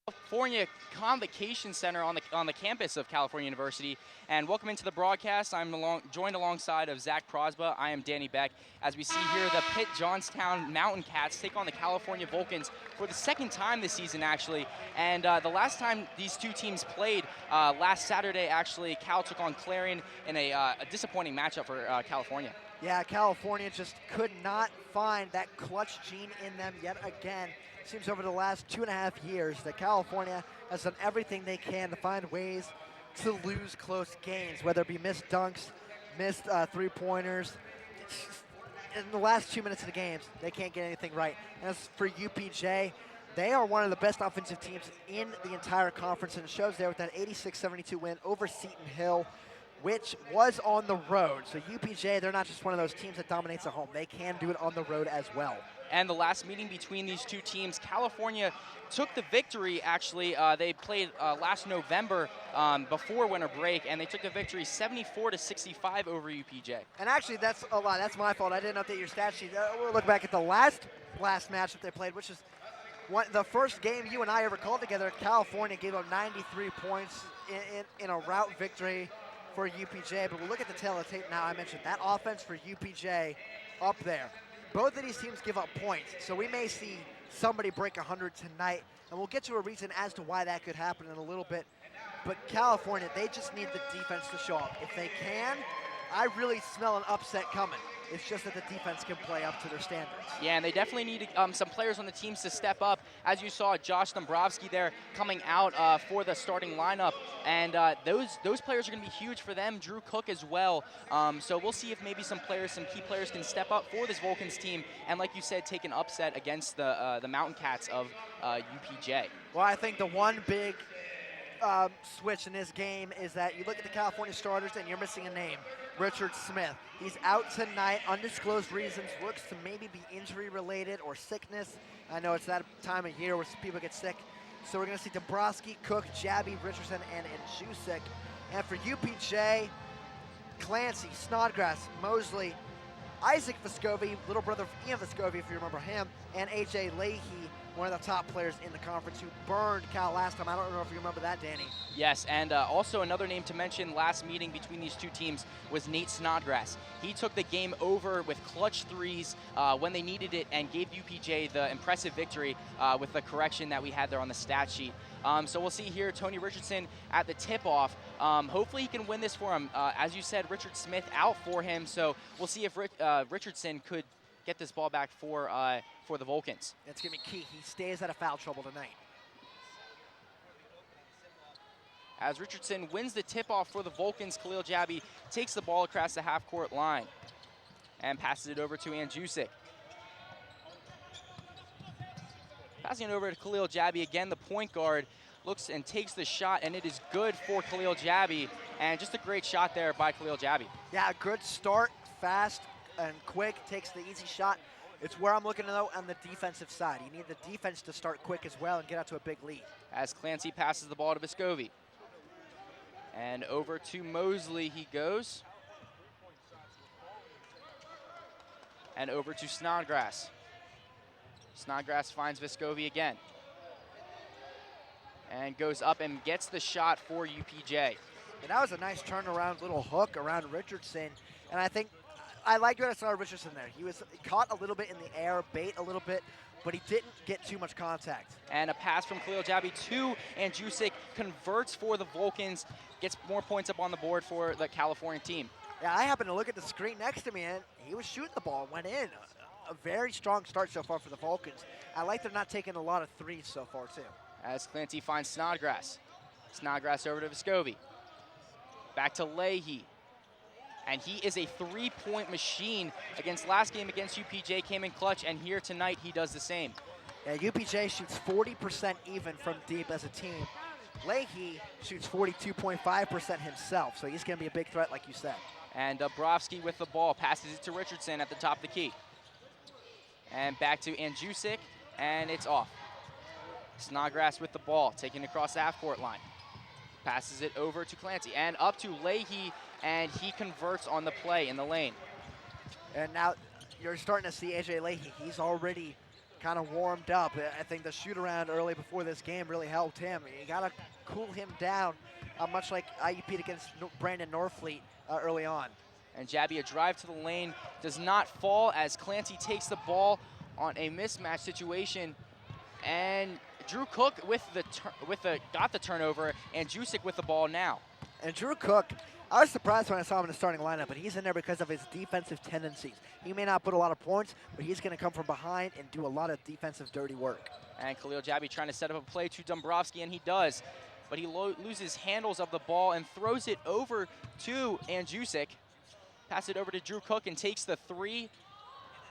California Convocation Center on the campus of California University. And welcome into the broadcast. I'm joined alongside of Zach Prosba. I am Danny Beck. As we see here, the Pitt-Johnstown Mountain Cats take on the California Vulcans for the second time this season, actually. And the last time these two teams played, last Saturday, actually, Cal took on Clarion in a disappointing matchup for California. Yeah, California just could not find that clutch gene in them yet again. Seems over the last 2.5 years that California has done everything they can to find ways to lose close games, whether it be missed dunks, missed three-pointers. In the last 2 minutes of the games, they can't get anything right. And as for UPJ, they are one of the best offensive teams in the entire conference, and it shows there with that 86-72 win over Seton Hill, which was on the road. So UPJ, they're not just one of those teams that dominates at home. They can do it on the road as well. And the last meeting between these two teams, California took the victory, actually. They played last November before winter break, and they took the victory 74-65 over UPJ. And actually, that's a lot. That's my fault. I didn't update your stat sheet. We'll look back at the last match that they played, which is the first game you and I ever called together. California gave up 93 points in a rout victory for UPJ. But we'll look at the tail of the tape now. I mentioned that offense for UPJ up there. Both of these teams give up points, so we may see somebody break 100 tonight, and we'll get to a reason as to why that could happen in a little bit. But California, they just need the defense to show up. If they can, I really smell an upset coming. It's just that the defense can play up to their standards. Yeah, and they definitely need some players on the teams to step up. As you saw, Josh Dombrowski there coming out for the starting lineup, and those players are going to be huge for them. Drew Cook as well. So we'll see if maybe some key players can step up for this Vulcans team, and like you said, take an upset against the Mountain Cats of UPJ. Well, I think the one big switch in this game is that you look at the California starters and you're missing a name, Richard Smith. He's out tonight, undisclosed reasons, looks to maybe be injury related or sickness. I know it's that time of year where people get sick. So we're going to see Dombrowski, Cook, Jabby, Richardson, and Jusic. And for UPJ, Clancy, Snodgrass, Mosley, Isaac Vescovi, little brother of Ian Vescovi, if you remember him, and A.J. Leahy, one of the top players in the conference who burned Cal last time. I don't know if you remember that, Danny. Yes, and also another name to mention last meeting between these two teams was Nate Snodgrass. He took the game over with clutch threes when they needed it and gave UPJ the impressive victory with the correction that we had there on the stat sheet. So we'll see here Tony Richardson at the tip-off. Hopefully he can win this for him. As you said, Richard Smith out for him, so we'll see if Richardson could get this ball back for the Vulcans. It's going to be key. He stays out of foul trouble tonight. As Richardson wins the tip-off for the Vulcans, Khalil Jabby takes the ball across the half-court line and passes it over to Andjusic. Passing it over to Khalil Jabby again, the point guard looks and takes the shot, and it is good for Khalil Jabby, and just a great shot there by Khalil Jabby. Yeah, a good start, fast and quick, takes the easy shot. It's where I'm looking, though, on the defensive side. You need the defense to start quick as well and get out to a big lead. As Clancy passes the ball to Vescovi. And over to Mosley he goes. And over to Snodgrass. Snodgrass finds Vescovi again. And goes up and gets the shot for UPJ. And that was a nice turnaround little hook around Richardson. And I think I liked what I saw Richardson there. He was caught a little bit in the air, bait a little bit, but he didn't get too much contact. And a pass from Khalil Jabby to Andjusic, converts for the Vulcans, gets more points up on the board for the California team. Yeah, I happened to look at the screen next to me, and he was shooting the ball and went in. A very strong start so far for the Vulcans. I like they're not taking a lot of threes so far, too. As Clancy finds Snodgrass. Snodgrass over to Vescovi. Back to Leahy. And he is a three-point machine. Against last game against UPJ, came in clutch, and here tonight he does the same. Yeah, UPJ shoots 40% even from deep as a team. Leahy shoots 42.5% himself, so he's going to be a big threat, like you said. And Dombrowski with the ball, passes it to Richardson at the top of the key. And back to Andjusic, and it's off. Snodgrass with the ball, taken across the half-court line. Passes it over to Clancy, and up to Leahy, and he converts on the play in the lane. And now you're starting to see A.J. Leahy. He's already kind of warmed up. I think the shoot around early before this game really helped him. You got to cool him down, much like IUP against Brandon Norfleet early on. And Jabby, a drive to the lane, does not fall as Clancy takes the ball on a mismatch situation. And Drew Cook got the turnover, and Jusic with the ball now. And Drew Cook, I was surprised when I saw him in the starting lineup, but he's in there because of his defensive tendencies. He may not put a lot of points, but he's going to come from behind and do a lot of defensive dirty work. And Khalil Jabby trying to set up a play to Dombrowski, and he does. But he loses handles of the ball and throws it over to Andjusic. Pass it over to Drew Cook and takes the three.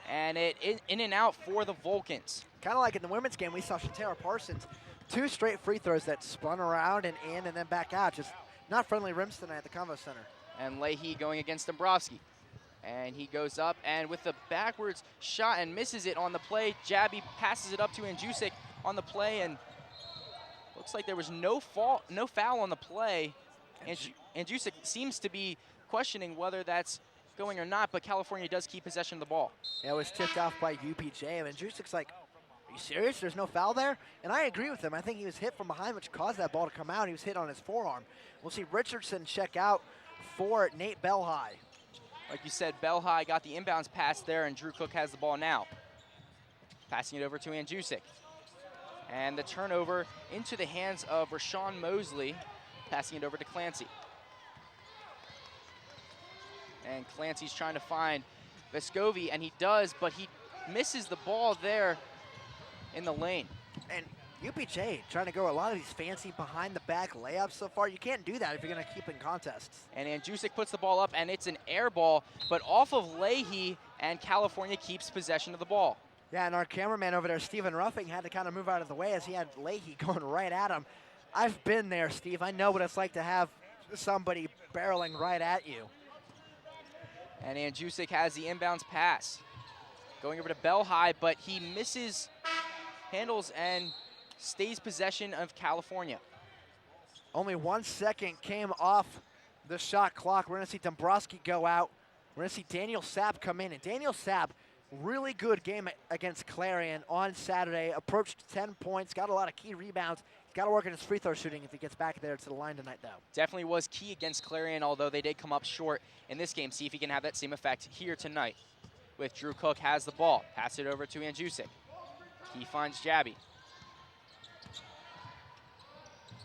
And it in and out for the Vulcans. Kind of like in the women's game, we saw Shatara Parsons, 2 straight free throws that spun around and in and then back out. Just not friendly rims tonight at the Convo Center. And Leahy going against Dombrowski. And he goes up and with the backwards shot and misses it on the play. Jabby passes it up to Andjusic on the play, and looks like there was no foul on the play. Andjusic seems to be questioning whether that's going or not, but California does keep possession of the ball. Yeah, it was tipped off by UPJ, and Jusic's like, are you serious? There's no foul there? And I agree with him. I think he was hit from behind, which caused that ball to come out. He was hit on his forearm. We'll see Richardson check out for Nate Belhigh. Like you said, Belhigh got the inbounds pass there, and Drew Cook has the ball now. Passing it over to Andjusic. And the turnover into the hands of Rashawn Mosley, passing it over to Clancy. And Clancy's trying to find Vescovi, and he does, but he misses the ball there in the lane. And UPJ trying to go a lot of these fancy behind-the-back layups so far. You can't do that if you're going to keep in contests. And Andjusic puts the ball up, and it's an air ball, but off of Leahy, and California keeps possession of the ball. Yeah, and our cameraman over there, Stephen Ruffing, had to kind of move out of the way as he had Leahy going right at him. I've been there, Steve. I know what it's like to have somebody barreling right at you. And Andjusic has the inbounds pass. Going over to Belhigh, but he misses handles and stays possession of California. Only 1 second came off the shot clock. We're going to see Dombrowski go out. We're going to see Daniel Sapp come in. And Daniel Sapp, really good game against Clarion on Saturday. Approached 10 points, got a lot of key rebounds. He's got to work on his free throw shooting if he gets back there to the line tonight, though. Definitely was key against Clarion, although they did come up short in this game. See if he can have that same effect here tonight. With Drew Cook has the ball. Pass it over to Andjusic. He finds Jabby.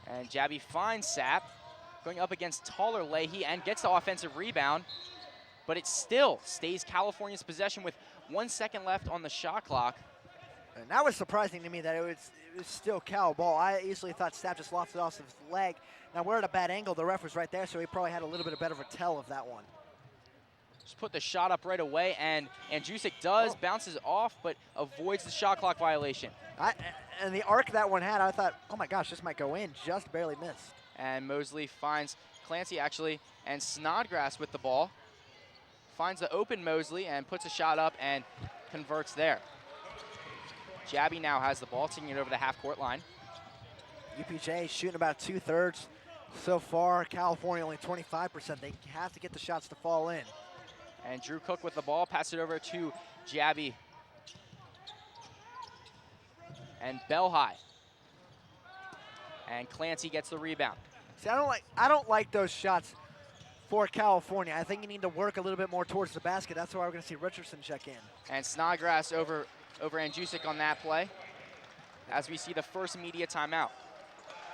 And Jabby finds Sapp, going up against taller Leahy, and gets the offensive rebound. But it still stays California's possession with 1 second left on the shot clock. And that was surprising to me that it was still Cal ball. I easily thought Sapp just lofted off his leg. Now we're at a bad angle. The ref was right there, so he probably had a little bit of better of a tell of that one. Just put the shot up right away, and Andjusic does, bounces off, but avoids the shot clock violation. And the arc that one had, I thought, oh my gosh, this might go in. Just barely missed. And Mosley finds Clancy, actually, and Snodgrass with the ball. Finds the open Mosley and puts a shot up and converts there. Jabby now has the ball, taking it over the half-court line. UPJ shooting about 2/3 so far. California only 25%. They have to get the shots to fall in. And Drew Cook with the ball, pass it over to Jabby. And Belhigh. And Clancy gets the rebound. See, I don't like those shots for California. I think you need to work a little bit more towards the basket. That's why we're going to see Richardson check in. And Snodgrass over Andjusic on that play, as we see the first media timeout.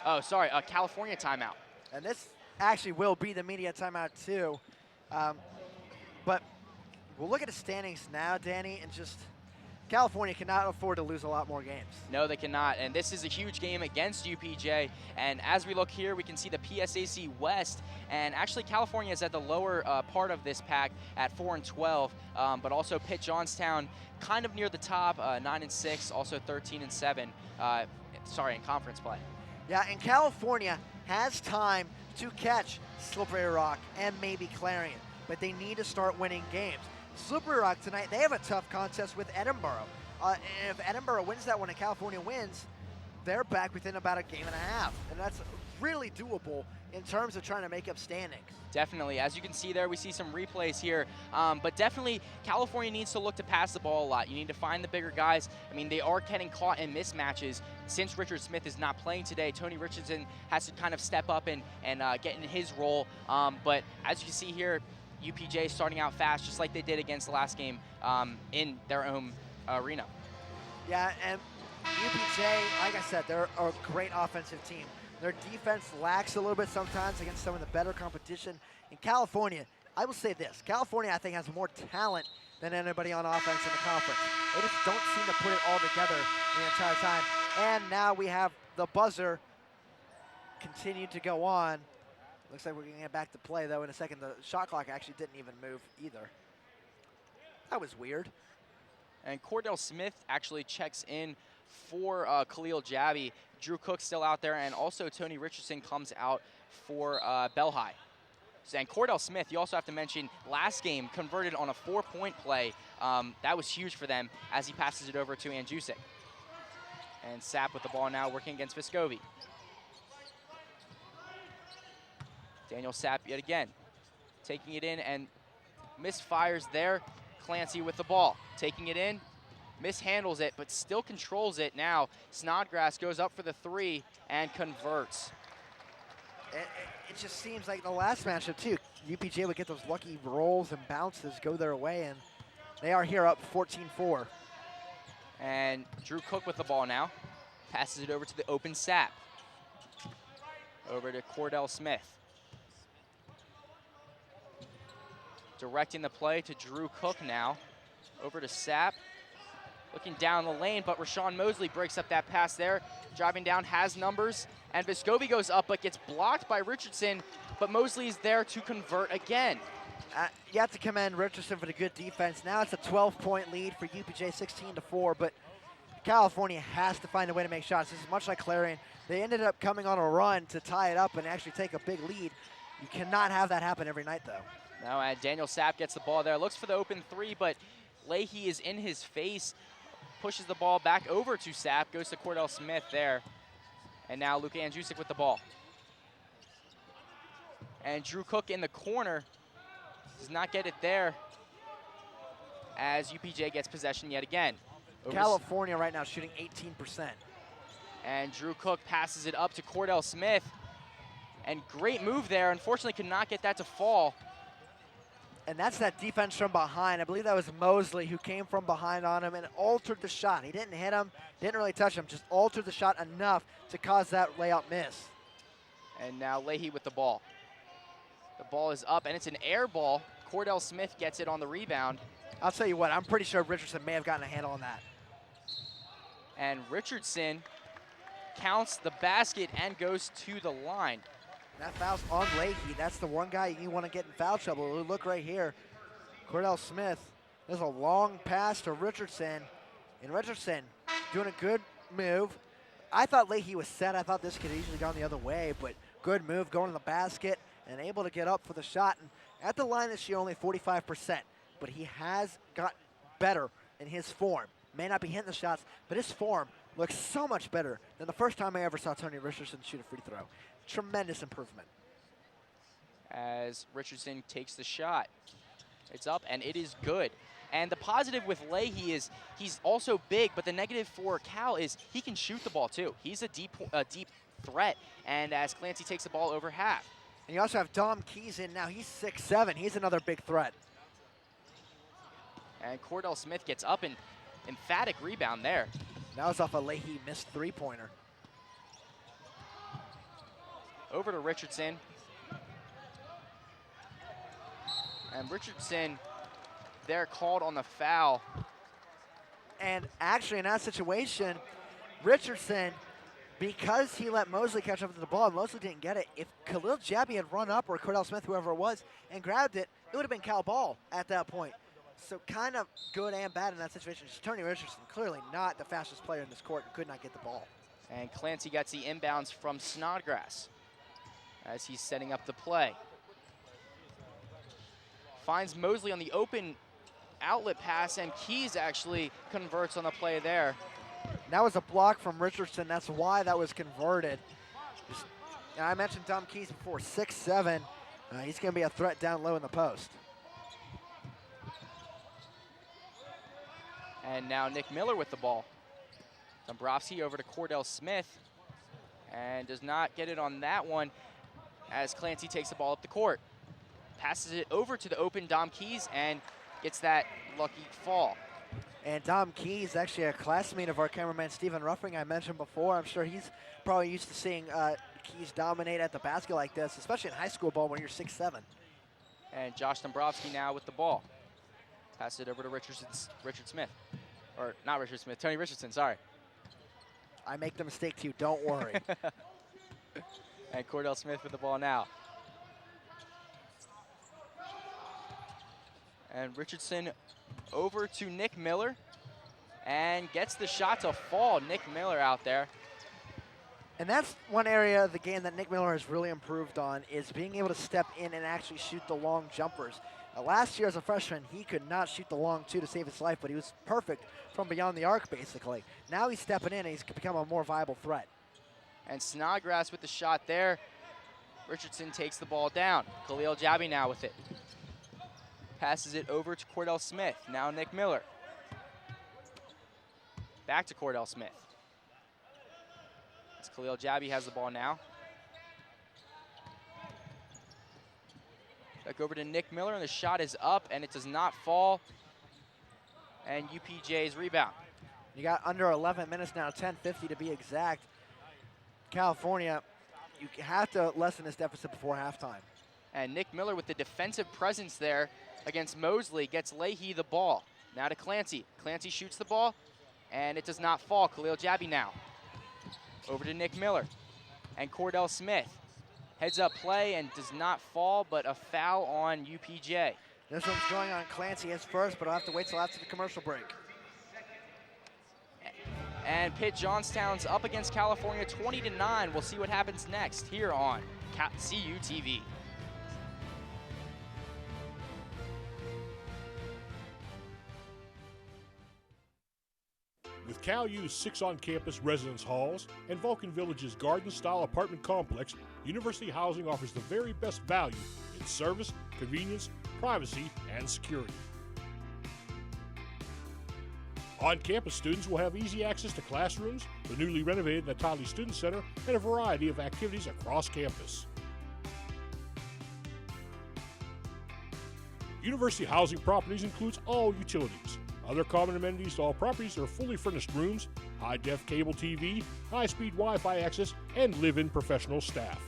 Oh, sorry, a California timeout. And this actually will be the media timeout too. But we'll look at the standings now, Danny, and just California cannot afford to lose a lot more games. No, they cannot, and this is a huge game against UPJ. And as we look here, we can see the PSAC West, and actually California is at the lower part of this pack at 4-12, but also Pitt-Johnstown kind of near the top, 9-6, also 13-7, in conference play. Yeah, and California has time to catch Slippery Rock and maybe Clarion, but they need to start winning games. Slippery Rock tonight, they have a tough contest with Edinburgh. If Edinburgh wins that one and California wins, they're back within about a game and a half, and that's really doable in terms of trying to make up standings. Definitely. As you can see there, we see some replays here. But definitely, California needs to look to pass the ball a lot. You need to find the bigger guys. I mean, they are getting caught in mismatches. Since Richard Smith is not playing today, Tony Richardson has to kind of step up and get in his role. But as you can see here, UPJ starting out fast, just like they did against the last game in their own arena. Yeah, and UPJ, like I said, they're a great offensive team. Their defense lacks a little bit sometimes against some of the better competition. In California, I will say this, California I think has more talent than anybody on offense in the conference. They just don't seem to put it all together the entire time. And now we have the buzzer continue to go on. Looks like we're going to get back to play though in a second. The shot clock actually didn't even move either. That was weird. And Cordell Smith actually checks in for Khalil Jabby. Drew Cook still out there, and also Tony Richardson comes out for Belhai. And Cordell Smith, you also have to mention, last game converted on a 4-point play. That was huge for them as he passes it over to Andjusic. And Sapp with the ball now working against Vescovi. Daniel Sapp yet again, taking it in and misfires there. Clancy with the ball, taking it in, mishandles it, but still controls it now. Snodgrass goes up for the 3 and converts. It just seems like the last matchup too, UPJ would get those lucky rolls and bounces go their way, and they are here up 14-4. And Drew Cook with the ball now. Passes it over to the open Sapp. Over to Cordell Smith. Directing the play to Drew Cook now. Over to Sapp. Looking down the lane, but Rashawn Mosley breaks up that pass there. Driving down, has numbers, and Vescovi goes up, but gets blocked by Richardson, but Mosley is there to convert again. You have to commend Richardson for the good defense. Now it's a 12-point lead for UPJ, 16-4, but California has to find a way to make shots. This is much like Clarion. They ended up coming on a run to tie it up and actually take a big lead. You cannot have that happen every night, though. Now, Daniel Sapp gets the ball there. Looks for the open 3, but Leahy is in his face. Pushes the ball back over to Sapp, goes to Cordell Smith there. And now Luka Andjusic with the ball. And Drew Cook in the corner does not get it there as UPJ gets possession yet again. California right now shooting 18%. And Drew Cook passes it up to Cordell Smith. And great move there. Unfortunately could not get that to fall. And that's that defense from behind. I believe that was Mosley who came from behind on him and altered the shot. He didn't hit him, didn't really touch him, just altered the shot enough to cause that layup miss. And now Leahy with the ball. The ball is up, and it's an air ball. Cordell Smith gets it on the rebound. I'll tell you what, I'm pretty sure Richardson may have gotten a handle on that. And Richardson counts the basket and goes to the line. That foul's on Leahy. That's the one guy you want to get in foul trouble. Look right here. Cordell Smith. There's a long pass to Richardson. And Richardson doing a good move. I thought Leahy was set. I thought this could have easily gone the other way, but good move going to the basket and able to get up for the shot. And at the line this year, only 45%, but he has got better in his form. May not be hitting the shots, but his form looks so much better than the first time I ever saw Tony Richardson shoot a free throw. Tremendous improvement. As Richardson takes the shot. It's up, and it is good. And the positive with Leahy is he's also big, but the negative for Cal is he can shoot the ball too. He's a deep threat, and as Clancy takes the ball over half. And you also have Dom Keys in now. He's 6'7". He's another big threat. And Cordell Smith gets up, and emphatic rebound there. That was off a Leahy missed three-pointer. Over to Richardson. And Richardson, they're called on the foul. And actually in that situation, Richardson, because he let Mosley catch up to the ball, Mosley didn't get it. If Khalil Jabby had run up, or Cordell Smith, whoever it was, and grabbed it, it would have been Cal ball at that point. So kind of good and bad in that situation. Just Tony Richardson, clearly not the fastest player in this court, and could not get the ball. And Clancy gets the inbounds from Snodgrass as he's setting up the play. Finds Mosley on the open outlet pass, and Keys actually converts on the play there. That was a block from Richardson. That's why that was converted. And I mentioned Dom Keys before, 6'7". He's going to be a threat down low in the post. And now Nick Miller with the ball. Dombrowski over to Cordell Smith, and does not get it on that one as Clancy takes the ball up the court. Passes it over to the open Dom Keys and gets that lucky fall. And Dom Keys, actually a classmate of our cameraman Stephen Ruffing I mentioned before. I'm sure he's probably used to seeing Keys dominate at the basket like this, especially in high school ball when you're 6'7". And Josh Dombrowski now with the ball. Pass it over to Richard Smith. Or not Richard Smith, Tony Richardson, sorry. I make the mistake too, don't worry. And Cordell Smith with the ball now. And Richardson over to Nick Miller and gets the shot to fall. Nick Miller out there. And that's one area of the game that Nick Miller has really improved on, is being able to step in and actually shoot the long jumpers. Last year as a freshman, he could not shoot the long two to save his life, but he was perfect from beyond the arc, basically. Now he's stepping in and he's become a more viable threat. And Snodgrass with the shot there. Richardson takes the ball down. Khalil Jabby now with it. Passes it over to Cordell Smith. Now Nick Miller. Back to Cordell Smith. As Khalil Jabby has the ball now. Back over to Nick Miller, and the shot is up, and it does not fall. And UPJ's rebound. You got under 11 minutes now, 10:50 to be exact. California, you have to lessen this deficit before halftime. And Nick Miller with the defensive presence there against Mosley gets Leahy the ball. Now to Clancy. Clancy shoots the ball, and it does not fall. Khalil Jabby now. Over to Nick Miller. And Cordell Smith. Heads up play and does not fall, but a foul on UPJ. This one's going on Clancy as first, but I'll have to wait till after the commercial break. And Pitt-Johnstown's up against California 20-9. We'll see what happens next here on CUTV. With CalU's 6 on-campus residence halls and Vulcan Village's garden-style apartment complex, University Housing offers the very best value in service, convenience, privacy, and security. On-campus students will have easy access to classrooms, the newly renovated Natali Student Center, and a variety of activities across campus. University Housing Properties includes all utilities. Other common amenities to all properties are fully furnished rooms, high-def cable TV, high-speed Wi-Fi access, and live-in professional staff.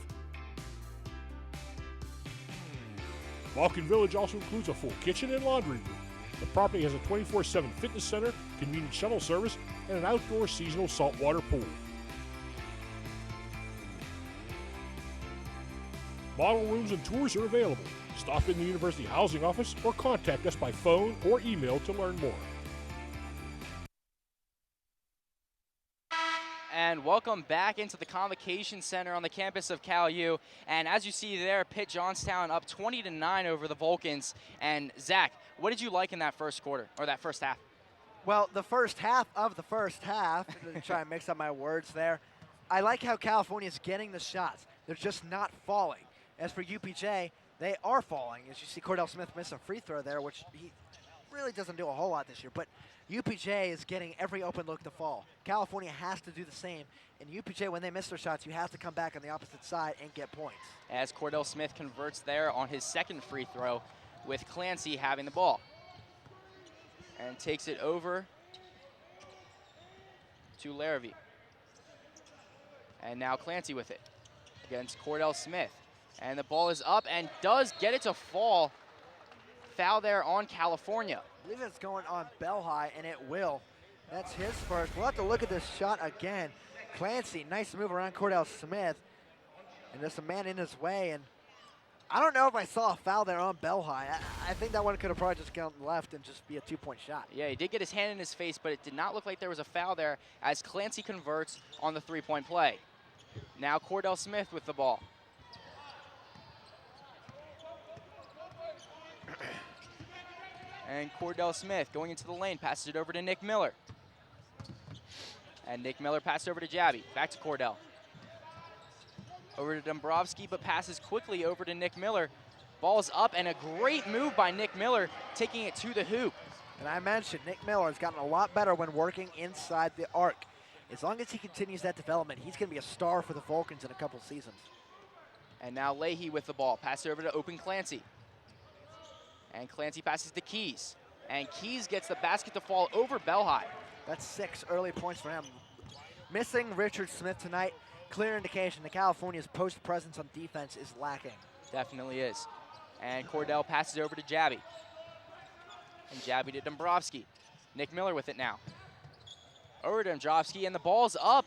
Vulcan Village also includes a full kitchen and laundry room. The property has a 24/7 fitness center, convenient shuttle service, and an outdoor seasonal saltwater pool. Model rooms and tours are available. Stop in the University Housing Office or contact us by phone or email to learn more. And welcome back into the Convocation Center on the campus of CalU. And as you see there, Pitt-Johnstown up 20-9 over the Vulcans. And Zach, what did you like in that first quarter, or that first half? Well, the first half of the first half, to try and mix up my words there, I like how California's getting the shots. They're just not falling. As for UPJ, they are falling. As you see, Cordell Smith miss a free throw there, which he really doesn't do a whole lot this year. But UPJ is getting every open look to fall. California has to do the same. And UPJ, when they miss their shots, you have to come back on the opposite side and get points. As Cordell Smith converts there on his second free throw, with Clancy having the ball. And takes it over to Larrabee. And now Clancy with it against Cordell Smith. And the ball is up and does get it to fall. Foul there on California. I believe it's going on Bell High, and it will. That's his first. We'll have to look at this shot again. Clancy, nice move around Cordell Smith. And there's a man in his way. And I don't know if I saw a foul there on Bell High. I think that one could have probably just gone left and just be a two-point shot. Yeah, he did get his hand in his face, but it did not look like there was a foul there as Clancy converts on the three-point play. Now Cordell Smith with the ball. And Cordell Smith going into the lane, passes it over to Nick Miller. And Nick Miller passed over to Jabby. Back to Cordell. Over to Dombrowski, but passes quickly over to Nick Miller. Ball's up, and a great move by Nick Miller, taking it to the hoop. And I mentioned Nick Miller has gotten a lot better when working inside the arc. As long as he continues that development, he's going to be a star for the Vulcans in a couple seasons. And now Leahy with the ball. Pass over to Open Clancy. And Clancy passes to Keys. And Keys gets the basket to fall over Belhigh. That's 6 early points for him. Missing Richard Smith tonight, clear indication that California's post presence on defense is lacking. Definitely is. And Cordell passes over to Jabby. And Jabby to Dombrowski. Nick Miller with it now. Over to Dombrowski, and the ball's up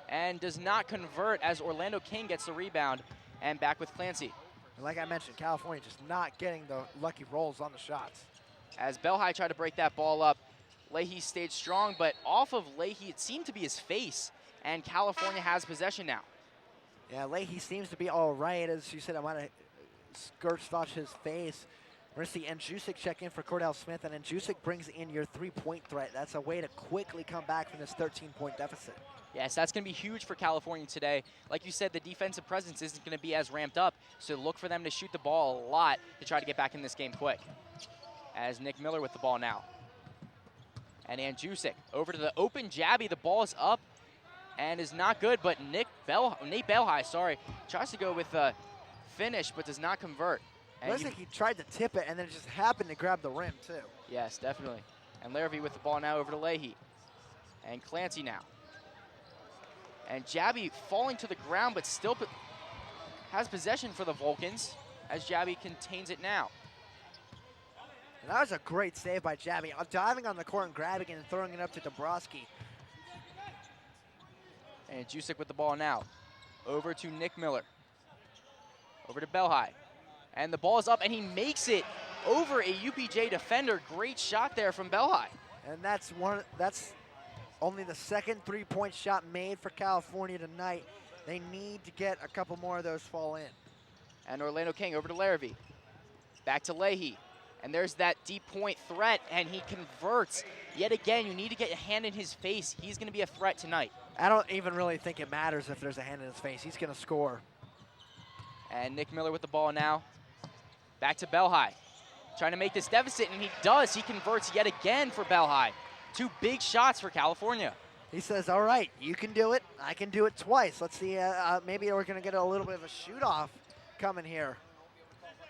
and does not convert as Orlando King gets the rebound. And back with Clancy. And like I mentioned, California just not getting the lucky rolls on the shots. As Belhigh tried to break that ball up, Leahy stayed strong, but off of Leahy, it seemed to be his face, and California has possession now. Yeah, Leahy seems to be all right. As you said, I might have skirts touch his face. We're going to see Andjusic check in for Cordell Smith, and Andjusic brings in your three-point threat. That's a way to quickly come back from this 13-point deficit. Yes, that's going to be huge for California today. Like you said, the defensive presence isn't going to be as ramped up, so look for them to shoot the ball a lot to try to get back in this game quick. As Nick Miller with the ball now. And Andjusic over to the open Jabby. The ball is up and is not good, but Nate Belhigh, tries to go with a finish but does not convert. It looks like he tried to tip it and then it just happened to grab the rim too. Yes, definitely. And Larrabee with the ball now over to Leahy. And Clancy now. And Jabby falling to the ground but still has possession for the Vulcans as Jabby contains it now. And that was a great save by Jabby, diving on the court and grabbing it and throwing it up to Dombrowski. And Jusic with the ball now. Over to Nick Miller. Over to Belhigh. And the ball is up, and he makes it over a UPJ defender. Great shot there from Belhigh. And that's only the second three-point shot made for California tonight. They need to get a couple more of those fall in. And Orlando King over to Larrabee. Back to Leahy. And there's that deep point threat, and he converts. Yet again, you need to get a hand in his face. He's going to be a threat tonight. I don't even really think it matters if there's a hand in his face. He's going to score. And Nick Miller with the ball now. Back to Belhigh. Trying to make this deficit, and he does. He converts yet again for Belhigh. 2 big shots for California. He says, all right, you can do it. I can do it twice. Let's see, maybe we're going to get a little bit of a shoot-off coming here.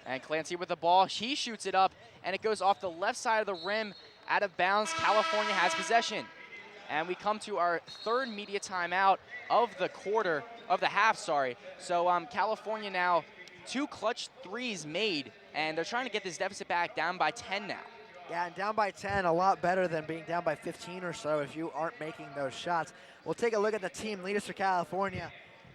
And Clancy with the ball. He shoots it up, and it goes off the left side of the rim, out of bounds. California has possession. And we come to our third media timeout of the half. So California now 2 clutch threes made, and they're trying to get this deficit back down by 10 now. Yeah, and down by 10, a lot better than being down by 15 or so if you aren't making those shots. We'll take a look at the team leaders for California.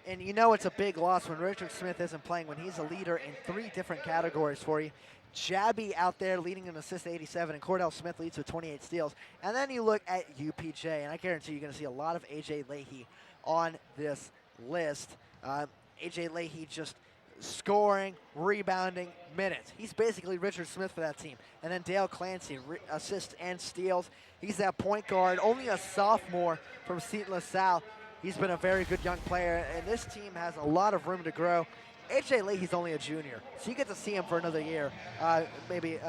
And you know it's a big loss when Richard Smith isn't playing, when he's a leader in 3 different categories for you. Jabby out there leading an assist 87, and Cordell Smith leads with 28 steals. And then you look at UPJ, and I guarantee you're going to see a lot of A.J. Leahy on this list. A.J. Leahy just scoring, rebounding, minutes. He's basically Richard Smith for that team. And then Dale Clancy, assists and steals. He's that point guard, only a sophomore from Seton LaSalle. He's been a very good young player, and this team has a lot of room to grow. A.J. Leahy's only a junior, so you get to see him for another year, maybe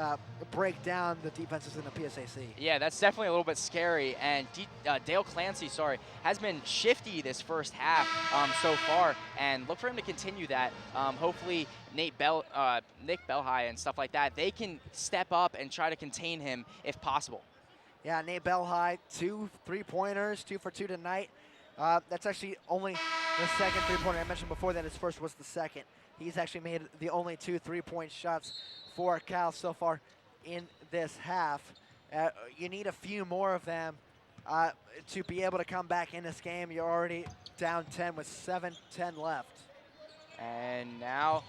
break down the defenses in the PSAC. Yeah, that's definitely a little bit scary, and Dale Clancy, has been shifty this first half so far, and look for him to continue that. Hopefully Nick Belhigh and stuff like that, they can step up and try to contain him if possible. Yeah, Nate Belhigh, 2 3-pointers, 2 for 2 tonight. That's actually only the second three-pointer. I mentioned before that his first was the second. He's actually made the only 2 3-point shots for Cal so far in this half. You need a few more of them to be able to come back in this game. You're already down 10 with 7:10 left. And now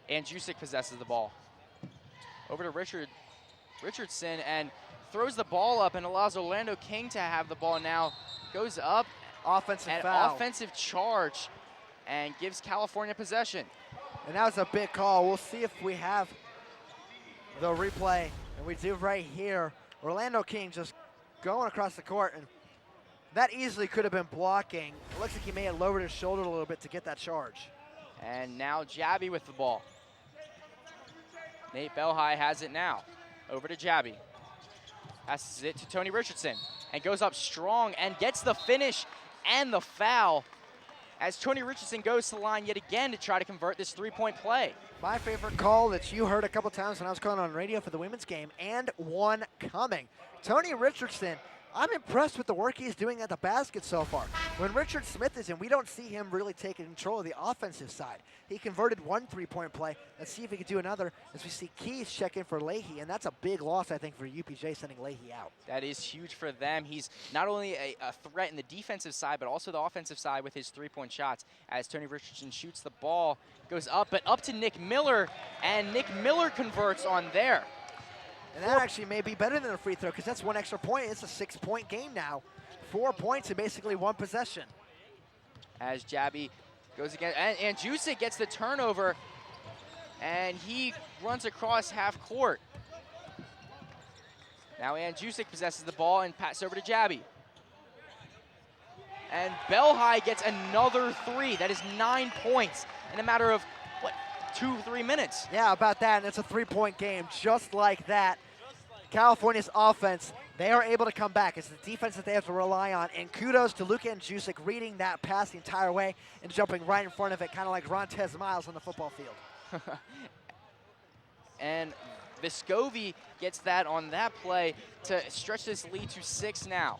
Andjusic possesses the ball. Over to Richardson, and throws the ball up and allows Orlando King to have the ball now. Goes up. Offensive foul. Offensive charge, and gives California possession. And that was a big call. We'll see if we have the replay. And we do right here. Orlando King just going across the court and That easily could have been blocking. It looks like he may have lowered his shoulder a little bit to get that charge. And now Jabby with the ball. Nate Belhigh has it now. Over to Jabby. Passes it to Tony Richardson and goes up strong and gets the finish and the foul as Tony Richardson goes to the line yet again to try to convert this three-point play. My favorite call that you heard a couple times when I was calling on radio for the women's game, and one coming. Tony Richardson, I'm impressed with the work he's doing at the basket so far. When Richard Smith is in, we don't see him really taking control of the offensive side. He converted one three-point play. Let's see if he can do another as we see Keys check in for Leahy, and that's a big loss, I think, for UPJ sending Leahy out. That is huge for them. He's not only a threat in the defensive side, but also the offensive side with his three-point shots. As Tony Richardson shoots the ball, goes up, but up to Nick Miller, and Nick Miller converts on there. And that actually may be better than a free throw because that's one extra point. It's a 6-point game now. 4 points in basically one possession. As Jabby goes again, and Jusic gets the turnover, and he runs across half court. Now Jusic possesses the ball and passes over to Jabby. And Belhigh gets another three. That is 9 points in a matter of, what, 2-3 minutes? Yeah, about that, and it's a 3-point game just like that. California's offense, they are able to come back. It's the defense that they have to rely on, and kudos to Luka and Jusic reading that pass the entire way and jumping right in front of it, kind of like Rontez Miles on the football field. And Vescovi gets that on that play to stretch this lead to 6 now.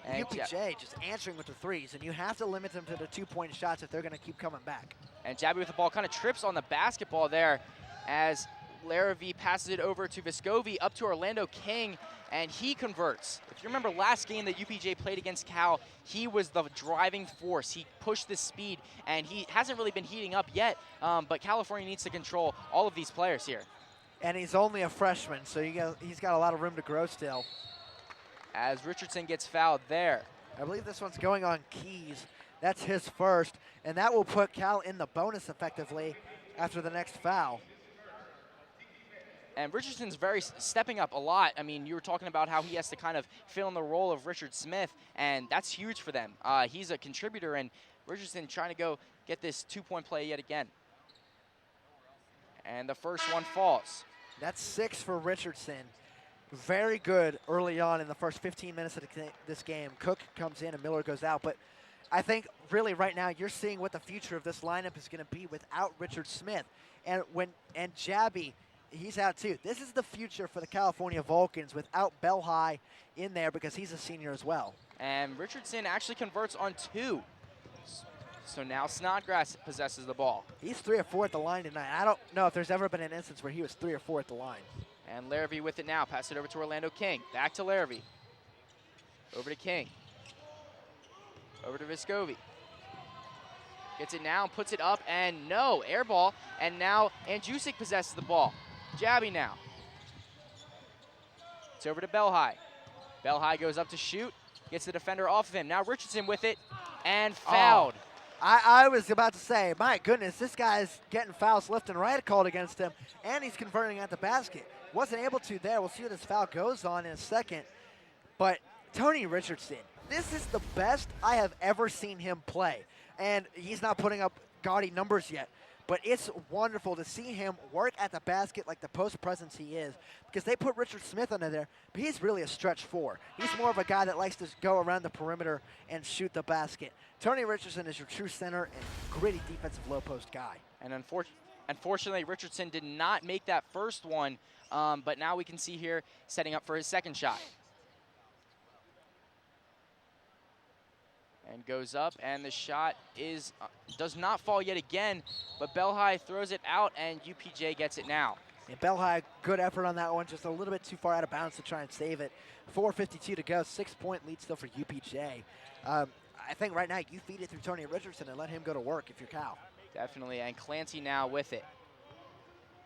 And UPJ just answering with the threes, and you have to limit them to the 2-point shots if they're going to keep coming back. And Jabby with the ball kind of trips on the basketball there as Larrabee passes it over to Vescovi, up to Orlando King, and he converts. If you remember last game that UPJ played against Cal, he was the driving force. He pushed the speed, and he hasn't really been heating up yet, but California needs to control all of these players here. And he's only a freshman, so he's got a lot of room to grow still. As Richardson gets fouled there. I believe this one's going on Keys. That's his first, and that will put Cal in the bonus effectively after the next foul. And Richardson's stepping up a lot. I mean, you were talking about how he has to kind of fill in the role of Richard Smith, and that's huge for them. He's a contributor, and Richardson trying to go get this 2-point play yet again. And the first one falls. That's 6 for Richardson. Very good early on in the first 15 minutes of this game. Cook comes in and Miller goes out, but I think really right now you're seeing what the future of this lineup is going to be without Richard Smith. And Jabby, he's out too. This is the future for the California Vulcans without Belhigh in there because he's a senior as well. And Richardson actually converts on 2. So now Snodgrass possesses the ball. He's 3 or 4 at the line tonight. I don't know if there's ever been an instance where he was 3 or 4 at the line. And Larrabee with it now. Pass it over to Orlando King. Back to Larrabee. Over to King. Over to Vescovi. Gets it now, puts it up, and no, air ball. And now Jusic possesses the ball. Jabby now. It's over to Belhigh. Belhigh goes up to shoot. Gets the defender off of him. Now Richardson with it, and fouled. Oh. I was about to say, my goodness, this guy's getting fouls left and right called against him, and he's converting at the basket. Wasn't able to there. We'll see what this foul goes on in a second. But Tony Richardson, this is the best I have ever seen him play. And he's not putting up gaudy numbers yet. But it's wonderful to see him work at the basket like the post presence he is, because they put Richard Smith under there, but he's really a stretch 4. He's more of a guy that likes to go around the perimeter and shoot the basket. Tony Richardson is your true center and gritty defensive low post guy. And unfortunately, Richardson did not make that first one, but now we can see here setting up for his second shot. And goes up, and the shot does not fall yet again, but Belhigh throws it out, and UPJ gets it now. And Belhigh, good effort on that one, just a little bit too far out of bounds to try and save it. 4:52 to go, 6-point lead still for UPJ. I think right now you feed it through Tony Richardson and let him go to work if you're Cal. Definitely, and Clancy now with it.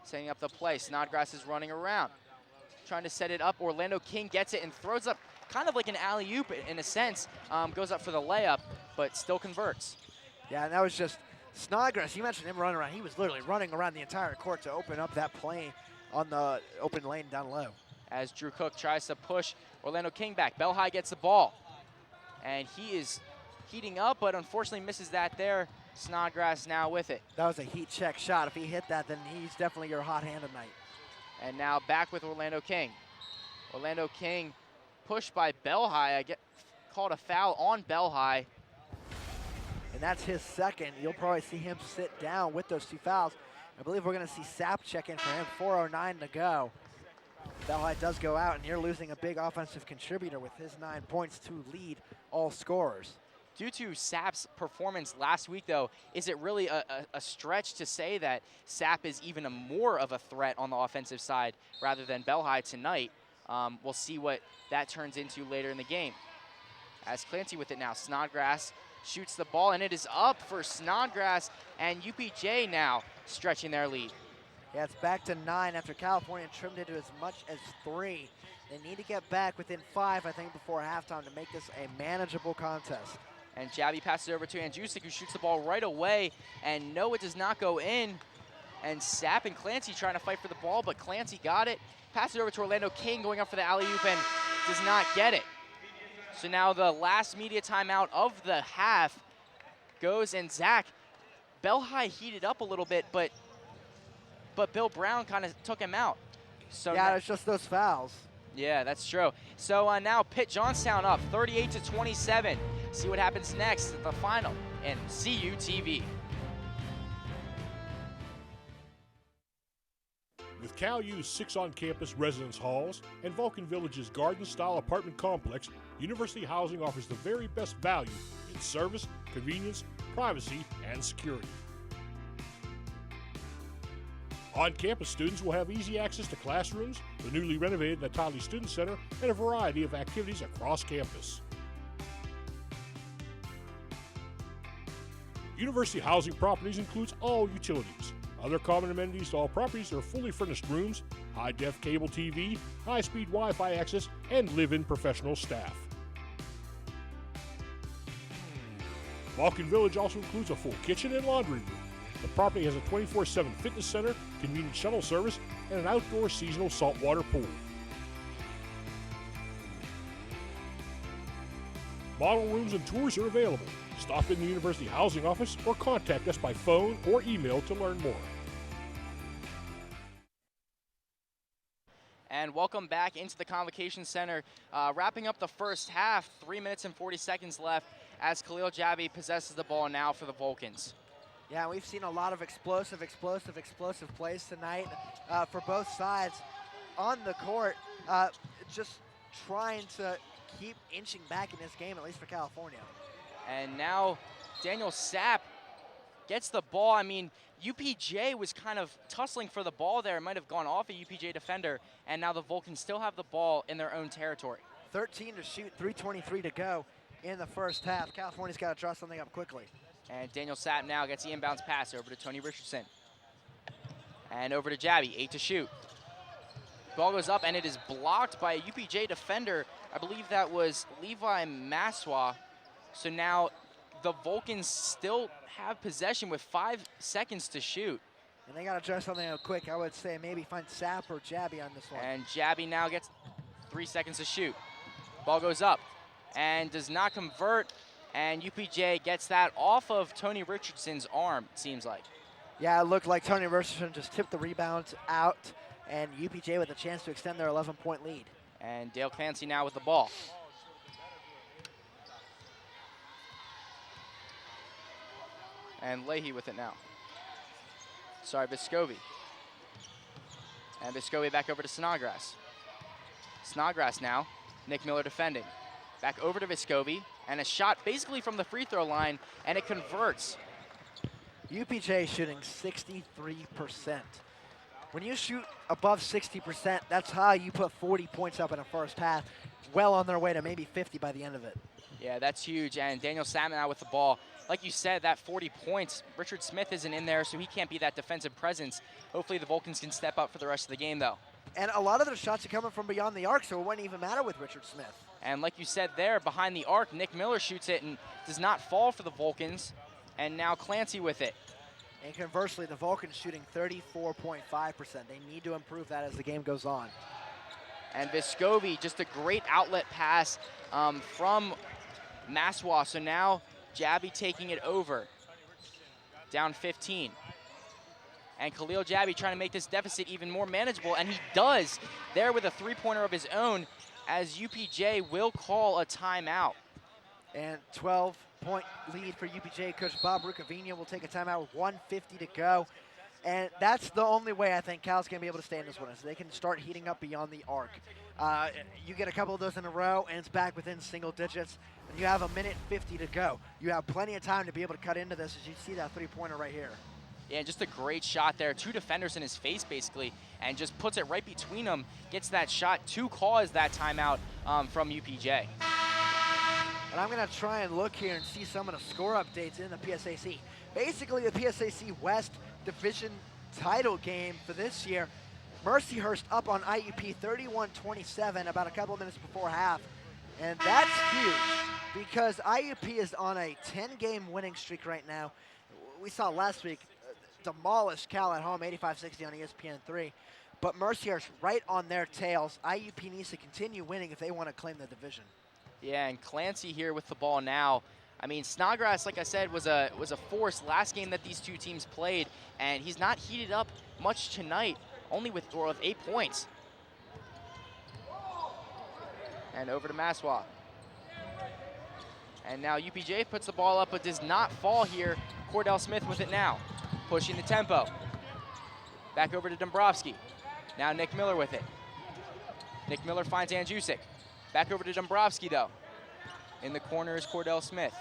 Setting up the play, Snodgrass is running around. Trying to set it up, Orlando King gets it and throws up kind of like an alley-oop in a sense. Goes up for the layup, but still converts. Yeah, and that was just Snodgrass. You mentioned him running around. He was literally running around the entire court to open up that play on the open lane down low. As Drew Cook tries to push Orlando King back. Belhigh gets the ball. And he is heating up, but unfortunately misses that there. Snodgrass now with it. That was a heat check shot. If he hit that, then he's definitely your hot hand tonight. And now back with Orlando King. Orlando King pushed by Belhigh. Called a foul on Belhigh. And that's his second. You'll probably see him sit down with those 2 fouls. I believe we're going to see Sapp check in for him. 4:09 to go. Belhigh does go out, and you're losing a big offensive contributor with his 9 points to lead all scorers. Due to Sapp's performance last week, though, is it really a stretch to say that Sapp is even more of a threat on the offensive side rather than Belhigh tonight? We'll see what that turns into later in the game. As Clancy with it now, Snodgrass shoots the ball, and it is up for Snodgrass, and UPJ now stretching their lead. Yeah, it's back to 9 after California trimmed it to as much as 3. They need to get back within 5, I think, before halftime to make this a manageable contest. And Jabby passes over to Andrusik, who shoots the ball right away, and no, it does not go in. And Sapp and Clancy trying to fight for the ball, but Clancy got it. Passes over to Orlando King, going up for the alley-oop, and does not get it. So now the last media timeout of the half goes, and Zach, Belhigh heated up a little bit, but Bill Brown kind of took him out. So yeah, it's just those fouls. Yeah, that's true. So now Pitt-Johnstown up 38-27. See what happens next at the final in CUTV. With Cal U's 6 on-campus residence halls and Vulcan Village's garden-style apartment complex, University Housing offers the very best value in service, convenience, privacy, and security. On-campus students will have easy access to classrooms, the newly renovated Natali Student Center, and a variety of activities across campus. University Housing Properties includes all utilities. Other common amenities to all properties are fully furnished rooms, high-def cable TV, high-speed Wi-Fi access, and live-in professional staff. Vulcan Village also includes a full kitchen and laundry room. The property has a 24/7 fitness center, convenient shuttle service, and an outdoor seasonal saltwater pool. Model rooms and tours are available. Stop in the University Housing Office or contact us by phone or email to learn more. And welcome back into the Convocation Center. Wrapping up the first half, 3 minutes and 40 seconds left as Khalil Jabby possesses the ball now for the Vulcans. Yeah, we've seen a lot of explosive plays tonight for both sides on the court. Just trying to keep inching back in this game, at least for California. And now Daniel Sapp gets the ball. I mean, UPJ was kind of tussling for the ball there. It might have gone off a UPJ defender, and now the Vulcans still have the ball in their own territory. 13 to shoot, 3:23 to go in the first half. California's got to draw something up quickly. And Daniel Sapp now gets the inbounds pass over to Tony Richardson. And over to Jabby, 8 to shoot. Ball goes up, and it is blocked by a UPJ defender. I believe that was Levi Maswa. So now the Vulcans still have possession with 5 seconds to shoot. And they got to try something out quick. I would say maybe find Sapp or Jabby on this one. And Jabby now gets 3 seconds to shoot. Ball goes up and does not convert. And UPJ gets that off of Tony Richardson's arm, it seems like. Yeah, it looked like Tony Richardson just tipped the rebound out, and UPJ with a chance to extend their 11-point lead. And Dale Clancy now with the ball. And Leahy with it now. Sorry, Vescovi. And Vescovi back over to Snodgrass. Snodgrass now. Nick Miller defending. Back over to Vescovi. And a shot basically from the free throw line, and it converts. UPJ shooting 63%. When you shoot above 60%, that's how you put 40 points up in the first half. Well on their way to maybe 50 by the end of it. Yeah, that's huge. And Daniel Salmon out with the ball. Like you said, that 40 points, Richard Smith isn't in there, so he can't be that defensive presence. Hopefully the Vulcans can step up for the rest of the game, though. And a lot of their shots are coming from beyond the arc, so it wouldn't even matter with Richard Smith. And like you said there, behind the arc, Nick Miller shoots it and does not fall for the Vulcans. And now Clancy with it. And conversely, the Vulcans shooting 34.5%. They need to improve that as the game goes on. And Vescovi, just a great outlet pass from Massawa, so now Jabby taking it over. Down 15. And Khalil Jabby trying to make this deficit even more manageable, and he does there with a three-pointer of his own, as UPJ will call a timeout. And 12-point lead for UPJ. Coach Bob Rucavina will take a timeout with 1:50 to go. And that's the only way I think Cal's going to be able to stay in this one, is they can start heating up beyond the arc. You get a couple of those in a row, and it's back within single digits. And you have 1:50 to go. You have plenty of time to be able to cut into this, as you see that three-pointer right here. Yeah, just a great shot there. Two defenders in his face, basically, and just puts it right between them. Gets that shot to cause that timeout from UPJ. And I'm going to try and look here and see some of the score updates in the PSAC. Basically, the PSAC West Division title game for this year, Mercyhurst up on IUP 31-27 about a couple minutes before half. And that's huge because IUP is on a 10-game winning streak right now. We saw last week demolish Cal at home 85-60 on ESPN3. But Mercyhurst right on their tails. IUP needs to continue winning if they want to claim the division. Yeah, and Clancy here with the ball now. I mean, Snodgrass, like I said, was a force last game that these two teams played, and he's not heated up much tonight, only with 8 points. And over to Massawa. And now UPJ puts the ball up, but does not fall here. Cordell Smith with it now, pushing the tempo. Back over to Dombrowski. Now Nick Miller with it. Nick Miller finds Andrzejczyk. Back over to Dombrowski, though. In the corner is Cordell Smith.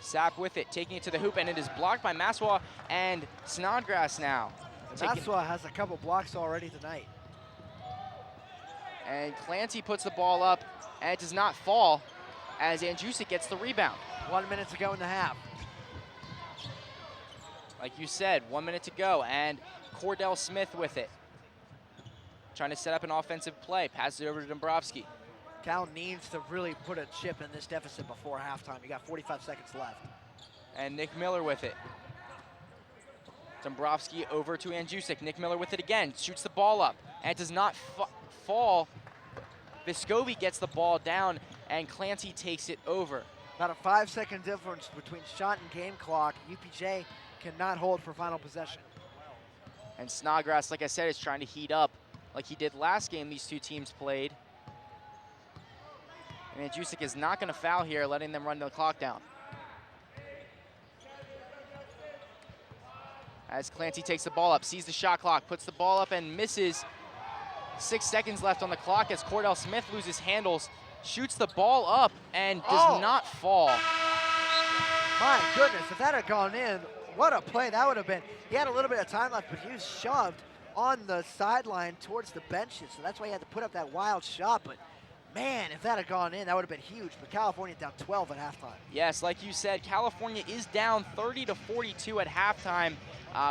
Sapp with it, taking it to the hoop, and it is blocked by Massawa and Snodgrass now. Massawa has a couple blocks already tonight. And Clancy puts the ball up, and it does not fall as Andrzejczyk gets the rebound. 1 minute to go in the half. Like you said, 1 minute to go, and Cordell Smith with it. Trying to set up an offensive play, passes it over to Dombrowski. Cal needs to really put a chip in this deficit before halftime. You got 45 seconds left. And Nick Miller with it. Dombrowski over to Andrzejczyk. Nick Miller with it again, shoots the ball up, and it does not fall. Vescovi gets the ball down, and Clancy takes it over. About a 5-second difference between shot and game clock. UPJ cannot hold for final possession. And Snodgrass, like I said, is trying to heat up like he did last game these two teams played. And Andrzejczyk is not going to foul here, letting them run the clock down. As Clancy takes the ball up, sees the shot clock, puts the ball up and misses. 6 seconds left on the clock as Cordell Smith loses handles, shoots the ball up and does not fall. My goodness, if that had gone in, what a play that would have been. He had a little bit of time left, but he was shoved on the sideline towards the benches, so that's why he had to put up that wild shot. But man, if that had gone in, that would have been huge. But California down 12 at halftime. Yes, like you said, California is down 30-42 at halftime.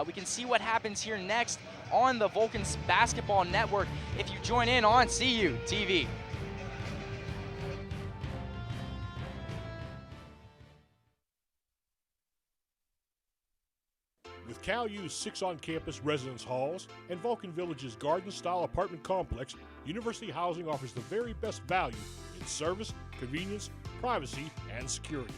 We can see what happens here next on the Vulcans Basketball Network if you join in on CUTV. With Cal U's 6 on-campus residence halls and Vulcan Village's garden-style apartment complex, University Housing offers the very best value in service, convenience, privacy, and security.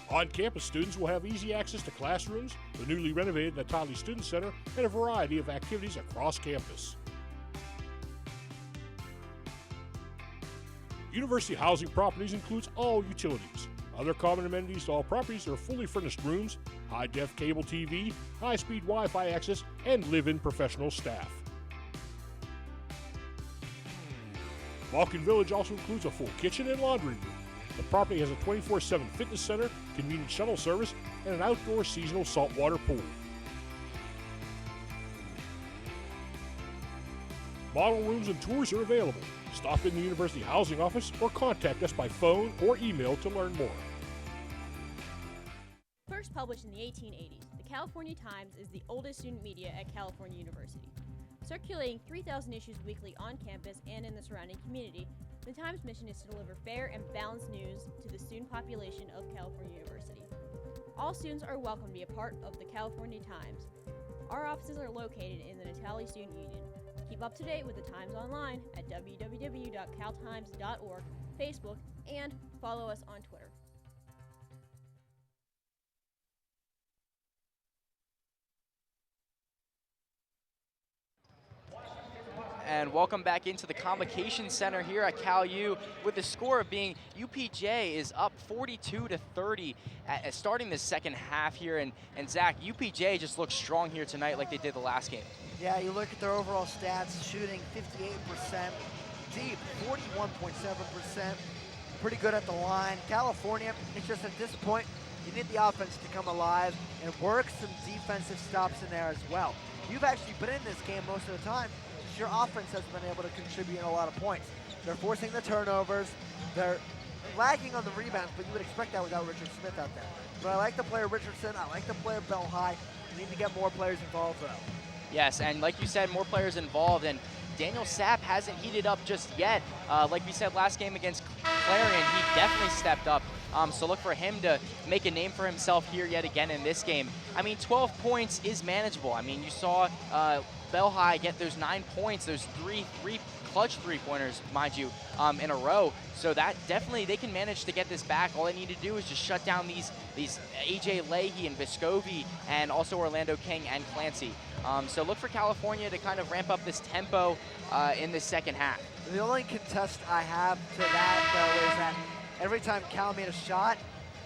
On-campus students will have easy access to classrooms, the newly renovated Natali Student Center, and a variety of activities across campus. University Housing Properties includes all utilities. Other common amenities to all properties are fully furnished rooms, high-def cable TV, high-speed Wi-Fi access, and live-in professional staff. Vulcan Village also includes a full kitchen and laundry room. The property has a 24/7 fitness center, convenient shuttle service, and an outdoor seasonal saltwater pool. Model rooms and tours are available. Stop in the University Housing Office or contact us by phone or email to learn more. First published in the 1880s, the California Times is the oldest student media at California University. Circulating 3,000 issues weekly on campus and in the surrounding community, the Times' mission is to deliver fair and balanced news to the student population of California University. All students are welcome to be a part of the California Times. Our offices are located in the Natali Student Union. Keep Keep up to date with the Times online at www.caltimes.org, Facebook, and follow us on Twitter. And welcome back into the Convocation Center here at Cal U, with the score of being UPJ is up 42-30 starting the second half here. And Zach, UPJ just looks strong here tonight like they did the last game. Yeah, you look at their overall stats, shooting 58%, deep 41.7%, pretty good at the line. California, it's just at this point, you need the offense to come alive and work some defensive stops in there as well. You've actually been in this game most of the time. Your offense has been able to contribute a lot of points. They're forcing the turnovers. They're lagging on the rebounds, but you would expect that without Richard Smith out there. But I like the player Richardson. I like the player Bell High. We need to get more players involved, though. Yes, and like you said, more players involved. And Daniel Sapp hasn't heated up just yet. Like we said last game against Clarion, he definitely stepped up. So look for him to make a name for himself here yet again in this game. I mean, 12 points is manageable. I mean, you saw Bell High get those 9 points, those three clutch three-pointers, mind you, in a row. So that definitely, they can manage to get this back. All they need to do is just shut down these AJ Leahy and Vescovi, and also Orlando King and Clancy. So look for California to kind of ramp up this tempo in the second half. The only contest I have to that, though, is that every time Cal made a shot,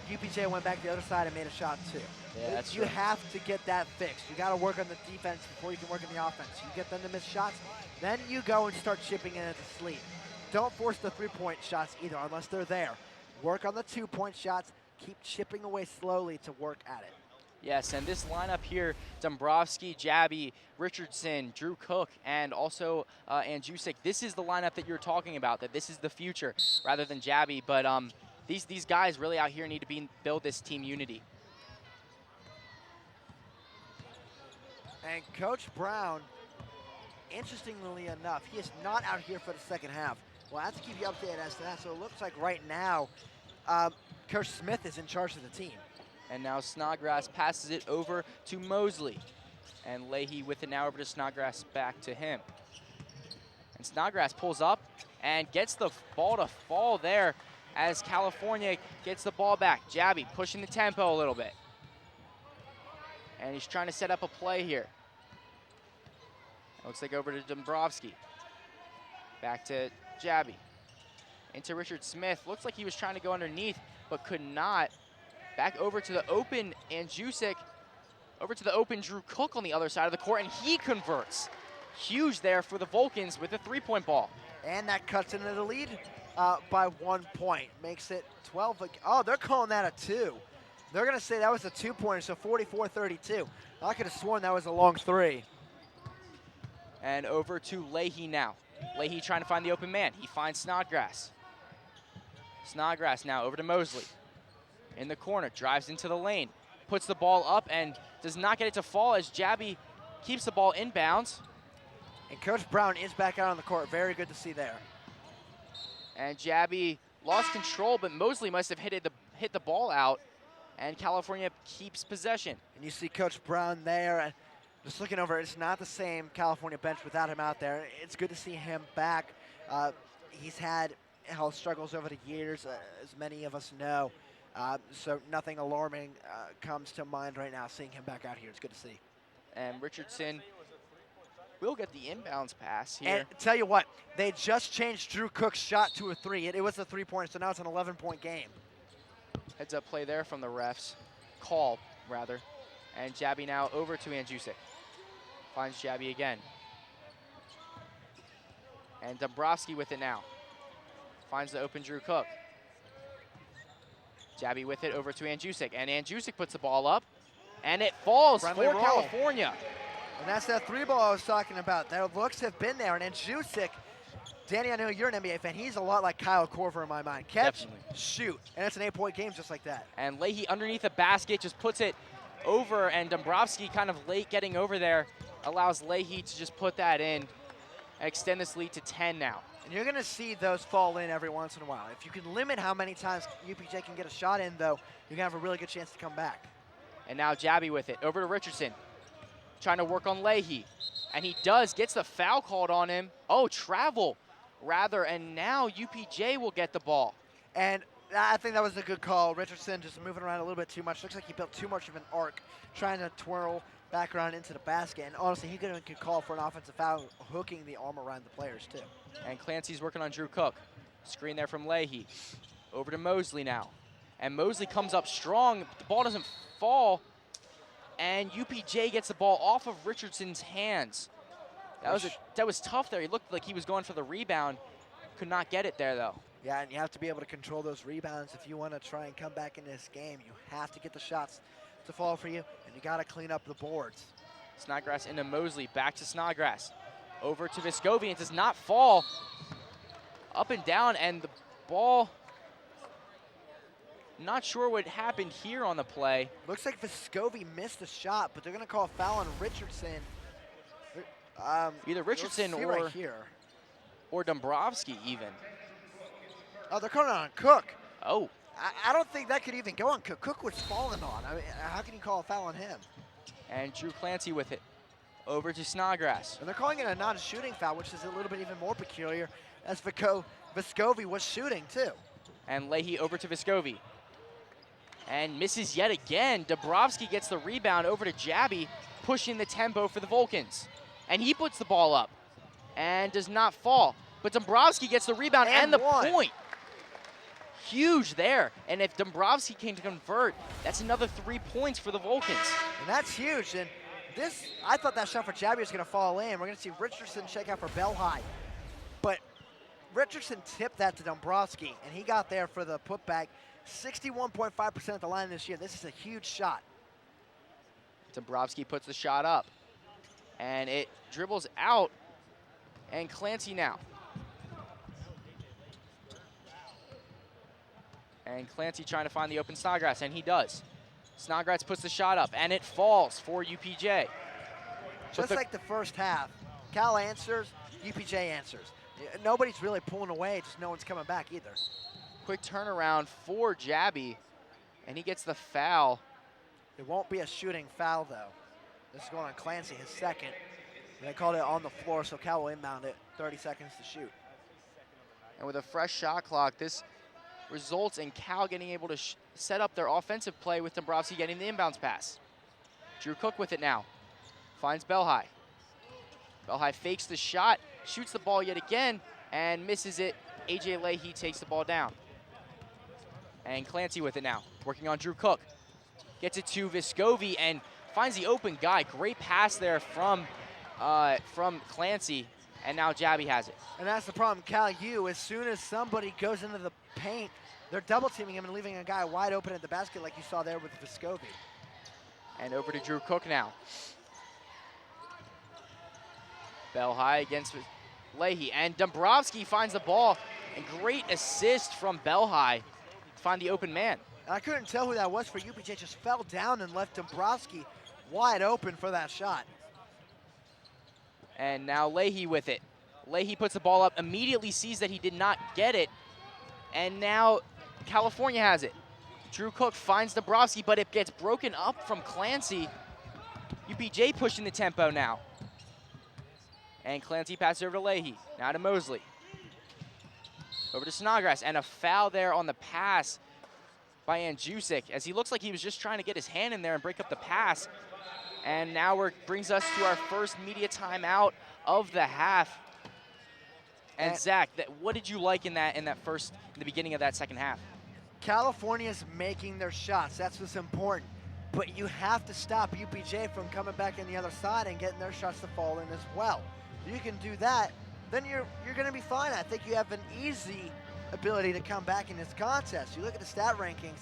UPJ went back to the other side and made a shot, too. Yeah, that's you true. have to get that fixed. You got to work on the defense before you can work on the offense. You get them to miss shots, then you go and start chipping in at the sleeve. Don't force the three-point shots either unless they're there. Work on the two-point shots. Keep chipping away slowly to work at it. Yes, and this lineup here, Dombrowski, Jabby, Richardson, Drew Cook, and also Andjusic, this is the lineup that you're talking about, that this is the future rather than Jabby. But these guys really out here need to build this team unity. And Coach Brown, interestingly enough, he is not out here for the second half. We'll have to keep you updated as to that. So it looks like right now, Coach Smith is in charge of the team. And now Snodgrass passes it over to Mosley. And Leahy with it now over to Snodgrass, back to him. And Snodgrass pulls up and gets the ball to fall there as California gets the ball back. Jabby pushing the tempo a little bit. And he's trying to set up a play here. Looks like over to Dombrowski. Back to Jabby. Into Richard Smith. Looks like he was trying to go underneath, but could not. Back over to the open Andjusic. Over to the open Drew Cook on the other side of the court, and he converts. Huge there for the Vulcans with a three-point ball. And that cuts into the lead by 1 point. Makes it 12. Oh, they're calling that a 2. They're going to say that was a 2-pointer, so 44-32. I could have sworn that was a long 3. And over to Leahy now. Leahy trying to find the open man. He finds Snodgrass. Snodgrass now over to Mosley. In the corner, drives into the lane. Puts the ball up and does not get it to fall as Jabby keeps the ball inbounds. And Coach Brown is back out on the court. Very good to see there. And Jabby lost control, but Mosley must have hit the ball out. And California keeps possession. And you see Coach Brown there. Just looking over, it's not the same California bench without him out there. It's good to see him back. He's had health struggles over the years, as many of us know. So nothing alarming comes to mind right now, seeing him back out here. It's good to see. And Richardson will get the inbounds pass here. And tell you what, they just changed Drew Cook's shot to a 3. It was a 3-pointer, so now it's an 11-point game. Heads up play there from the refs. Call, rather. And Jabby now over to Andjusic. Finds Jabby again. And Dombrowski with it now. Finds the open Drew Cook. Jabby with it over to Andjusic. And Andjusic puts the ball up. And it falls Friendly for roll. California. And that's that 3-ball I was talking about. Their looks have been there. And Andjusic, Danny, I know you're an NBA fan. He's a lot like Kyle Korver in my mind. Catch, Definitely. shoot. And it's an 8-point game just like that. And Leahy underneath the basket just puts it over. And Dombrowski kind of late getting over there allows Leahy to just put that in and extend this lead to 10 now. And you're going to see those fall in every once in a while. If you can limit how many times UPJ can get a shot in, though, you're going to have a really good chance to come back. And now Jabby with it. Over to Richardson. Trying to work on Leahy. And he does, gets the foul called on him. Oh, travel, rather, and now UPJ will get the ball. And I think that was a good call. Richardson just moving around a little bit too much. Looks like he built too much of an arc, trying to twirl back around into the basket. And honestly, he could call for an offensive foul, hooking the arm around the players too. And Clancy's working on Drew Cook. Screen there from Leahy. Over to Mosley now. And Mosley comes up strong. The ball doesn't fall. And UPJ gets the ball off of Richardson's hands. That was tough there. He looked like he was going for the rebound. Could not get it there, though. Yeah, and you have to be able to control those rebounds if you want to try and come back in this game. You have to get the shots to fall for you, and you got to clean up the boards. Snodgrass into Mosley, back to Snodgrass. Over to Vescovi, it does not fall. Up and down, and the ball, not sure what happened here on the play. Looks like Vescovi missed a shot, but they're going to call a foul on Richardson. Either Richardson or Dombrowski even. Oh, they're calling it on Cook. Oh. I don't think that could even go on Cook. Cook was falling on. I mean, how can you call a foul on him? And Drew Clancy with it. Over to Snodgrass. And they're calling it a non-shooting foul, which is a little bit even more peculiar, as Vescovi was shooting too. And Leahy over to Vescovi. And misses yet again. Dombrowski gets the rebound over to Jabby, pushing the tempo for the Vulcans. And he puts the ball up and does not fall. But Dombrowski gets the rebound and the point. Huge there. And if Dombrowski can convert, that's another 3 points for the Vulcans. And that's huge. And this, I thought that shot for Jabby was going to fall in. We're going to see Richardson check out for Bell High. But Richardson tipped that to Dombrowski, and he got there for the putback. 61.5% at the line this year. This is a huge shot. Dombrowski puts the shot up. And it dribbles out. And Clancy now. And Clancy trying to find the open Snodgrass, and he does. Snodgrass puts the shot up, and it falls for UPJ. Just like the first half, Cal answers, UPJ answers. Nobody's really pulling away, just no one's coming back either. Quick turnaround for Jabby, and he gets the foul. It won't be a shooting foul, though. This is going on Clancy, his second. And they called it on the floor, so Cal will inbound it. 30 seconds to shoot. And with a fresh shot clock, this results in Cal getting able to set up their offensive play with Dombrowski getting the inbounds pass. Drew Cook with it now. Finds Bell High. Bell High fakes the shot, shoots the ball yet again, and misses it. AJ Leahy takes the ball down. And Clancy with it now, working on Drew Cook. Gets it to Vescovi and finds the open guy. Great pass there from Clancy, and now Jabby has it. And that's the problem, Cal U, as soon as somebody goes into the paint, they're double teaming him and leaving a guy wide open at the basket like you saw there with Vescovi. And over to Drew Cook now. Bell High against Leahy, and Dombrowski finds the ball, and great assist from Bell High to find the open man. I couldn't tell who that was for UPJ, just fell down and left Dombrowski wide open for that shot. And now Leahy with it. Leahy puts the ball up, immediately sees that he did not get it, and now California has it. Drew Cook finds Dombrowski, but it gets broken up from Clancy. UPJ pushing the tempo now. And Clancy passes over to Leahy, now to Mosley. Over to Snodgrass, and a foul there on the pass by Andjusic, as he looks like he was just trying to get his hand in there and break up the pass. And now brings us to our first media timeout of the half. And Zach, what did you like in the beginning of that second half? California's making their shots. That's what's important. But you have to stop UPJ from coming back on the other side and getting their shots to fall in as well. If you can do that, then you're going to be fine. I think you have an easy ability to come back in this contest. You look at the stat rankings,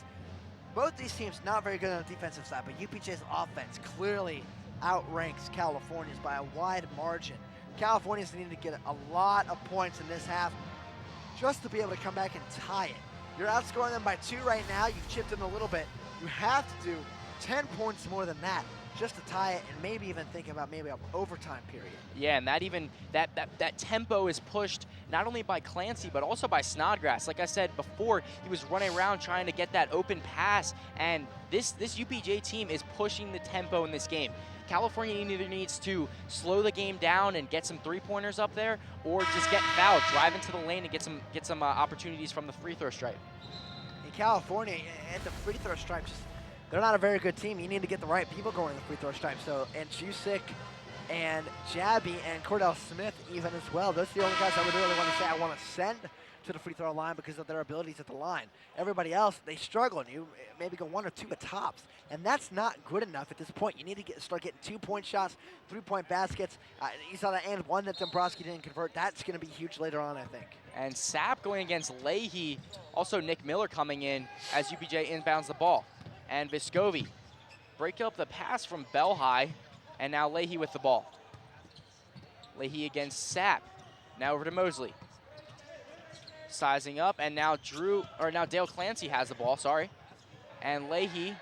both these teams not very good on the defensive side, but UPJ's offense clearly outranks California's by a wide margin. California's needing to get a lot of points in this half just to be able to come back and tie it. You're outscoring them by 2 right now. You've chipped them a little bit. You have to do 10 points more than that just to tie it, and maybe even thinking about maybe an overtime period. Yeah, and that tempo is pushed not only by Clancy, but also by Snodgrass. Like I said before, he was running around trying to get that open pass, and this UPJ team is pushing the tempo in this game. California either needs to slow the game down and get some three-pointers up there, or just get fouled, drive into the lane, and get some opportunities from the free throw stripe. In California, at the free throw stripes, they're not a very good team. You need to get the right people going in the free throw stripe. So, and Jusic and Jabby and Cordell Smith even as well. Those are the only guys I would really want to say I want to send to the free throw line because of their abilities at the line. Everybody else, they struggle, and you maybe go 1 or 2 at tops, and that's not good enough at this point. You need to start getting 2-point shots, 3-point baskets. You saw that and one that Dombrowski didn't convert. That's going to be huge later on, I think. And Sapp going against Leahy, also Nick Miller coming in as UPJ inbounds the ball. And Vescovi break up the pass from Belhigh, and now Leahy with the ball. Leahy against Sapp. Now over to Mosley. Sizing up, and now Dale Clancy has the ball, sorry. And Leahy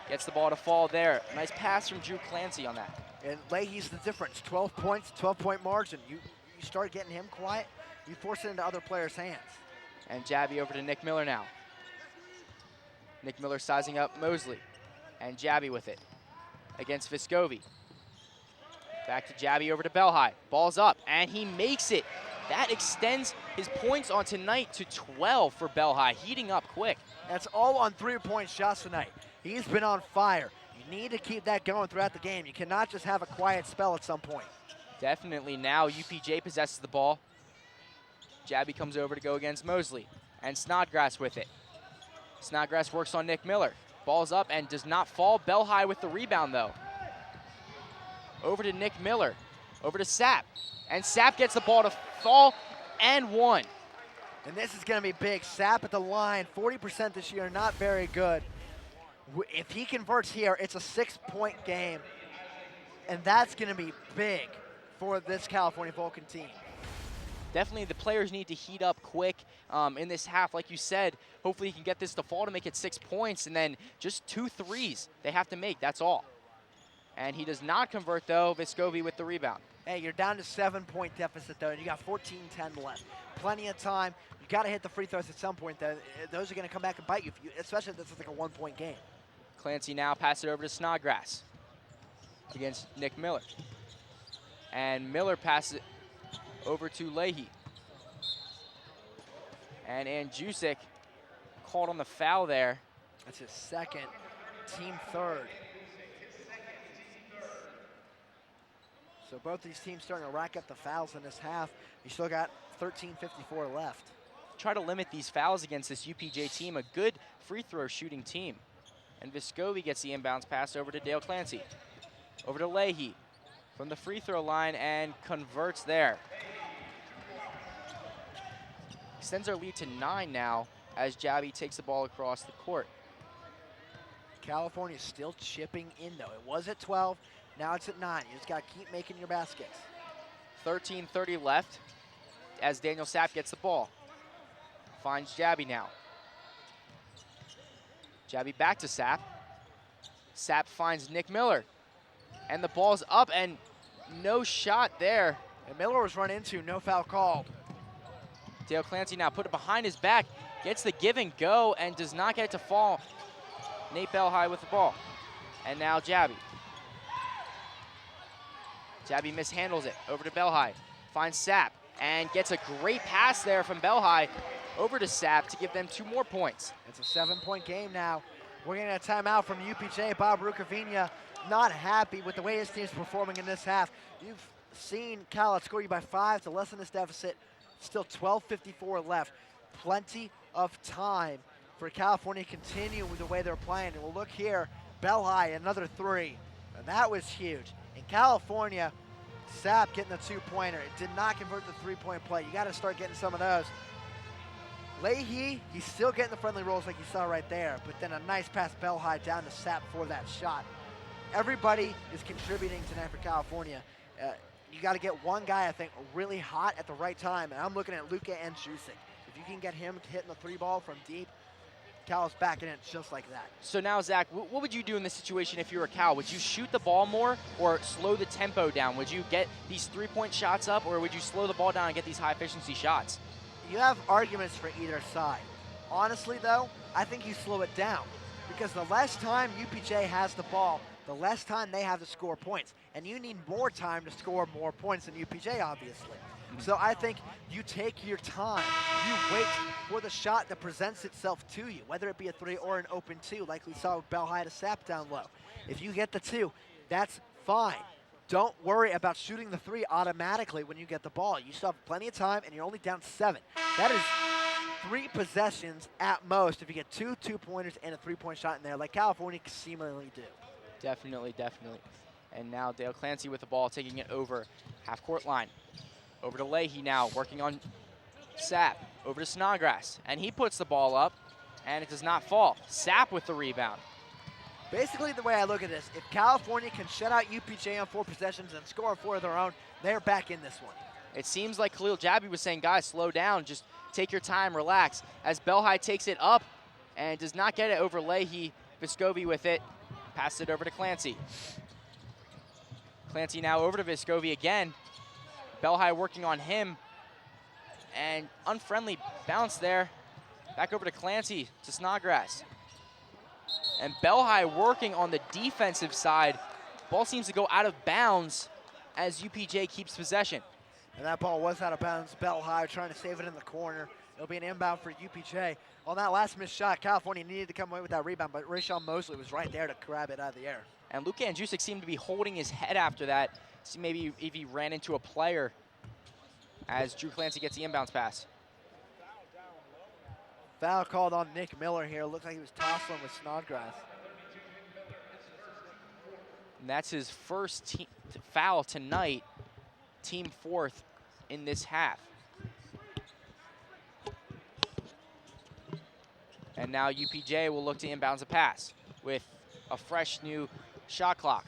gets the ball to fall there. Nice pass from Drew Clancy on that. And Leahy's the difference. 12 points, 12-point margin. You start getting him quiet, you force it into other players' hands. And Jabby over to Nick Miller now. Nick Miller sizing up Mosley. And Jabby with it against Vescovi. Back to Jabby over to Belhigh. Ball's up, and he makes it. That extends his points on tonight to 12 for Belhigh, heating up quick. That's all on 3-point shots tonight. He's been on fire. You need to keep that going throughout the game. You cannot just have a quiet spell at some point. Definitely now UPJ possesses the ball. Jabby comes over to go against Mosley, and Snodgrass with it. Snodgrass works on Nick Miller. Ball's up and does not fall. Belhigh with the rebound, though. Over to Nick Miller. Over to Sapp. And Sapp gets the ball to fall and one. And this is going to be big. Sapp at the line, 40% this year, not very good. If he converts here, it's a 6-point game. And that's going to be big for this California Vulcan team. Definitely the players need to heat up quick in this half. Like you said, hopefully he can get this to fall to make it 6 points, and then just 2 threes they have to make, that's all. And he does not convert, though. Vescovi with the rebound. Hey, you're down to 7-point deficit, though, and you got 14-10 left. Plenty of time. You got to hit the free throws at some point, though. Those are going to come back and bite you, especially if this is like a 1-point game. Clancy now passes it over to Snodgrass against Nick Miller. And Miller passes it over to Leahy. And Andjusic called on the foul there. That's his second, team third. So both these teams starting to rack up the fouls in this half. You still got 13:54 left. Try to limit these fouls against this UPJ team, a good free throw shooting team. And Vescovi gets the inbounds pass over to Dale Clancy. Over to Leahy from the free throw line and converts there. Extends our lead to 9 now as Jabby takes the ball across the court. California still chipping in, though. It was at 12. Now it's at 9. You just got to keep making your baskets. 13:30 left as Daniel Sapp gets the ball. Finds Jabby now. Jabby back to Sapp. Sapp finds Nick Miller. And the ball's up and no shot there. And Miller was run into, no foul called. Dale Clancy now put it behind his back, gets the give and go and does not get it to fall. Nate Belhigh with the ball. And now Jabby. Jabby mishandles it over to Belhigh. Finds Sapp and gets a great pass there from Belhigh over to Sapp to give them 2 more points. It's a 7-point game now. We're getting a timeout from UPJ. Bob Rukavina not happy with the way his team's performing in this half. You've seen Cal outscore you by 5 to lessen this deficit. Still 12:54 left. Plenty of time for California to continue with the way they're playing. And we'll look here, Belhigh, another 3. And that was huge. In California, Sapp getting the 2-pointer. It did not convert the 3-point play. You got to start getting some of those. Leahy, he's still getting the friendly rolls like you saw right there, but then a nice pass Belhigh down to Sapp for that shot. Everybody is contributing tonight for California. You got to get one guy, I think, really hot at the right time, and I'm looking at Luka Andjusic. If you can get him hitting the 3-ball from deep, Cal's backing it just like that. So now, Zach, what would you do in this situation if you were Cal? Would you shoot the ball more or slow the tempo down? Would you get these three-point shots up, or would you slow the ball down and get these high-efficiency shots? You have arguments for either side. Honestly, though, I think you slow it down because the less time UPJ has the ball, the less time they have to score points. And you need more time to score more points than UPJ, obviously. So I think you take your time. You wait for the shot that presents itself to you, whether it be a 3 or an open 2, like we saw with Bell High to Sap down low. If you get the 2, that's fine. Don't worry about shooting the 3 automatically when you get the ball. You still have plenty of time, and you're only down 7. That is 3 possessions at most if you get 2 two-pointers and a 3-point shot in there, like California seemingly do. Definitely, definitely. And now Dale Clancy with the ball, taking it over half-court line. Over to Leahy now, working on Sapp. Over to Snodgrass, and he puts the ball up, and it does not fall. Sapp with the rebound. Basically, the way I look at this, if California can shut out UPJ on 4 possessions and score 4 of their own, they're back in this one. It seems like Khalil Jabi was saying, guys, slow down, just take your time, relax. As Belhai takes it up and does not get it over Leahy, Vescovi with it, passes it over to Clancy. Clancy now over to Vescovi again. Belhai working on him, and unfriendly bounce there. Back over to Clancy, to Snodgrass. And Belhai working on the defensive side. Ball seems to go out of bounds as UPJ keeps possession. And that ball was out of bounds. Belhai trying to save it in the corner. It'll be an inbound for UPJ. On that last missed shot, California needed to come away with that rebound, but Rayshon Mosley was right there to grab it out of the air. And Luka Andrusik seemed to be holding his head after that. See maybe if he ran into a player as Drew Clancy gets the inbounds pass. Foul called on Nick Miller here. Looked like he was tussling with Snodgrass. And that's his first foul tonight, team 4th in this half. And now UPJ will look to inbounds a pass with a fresh new shot clock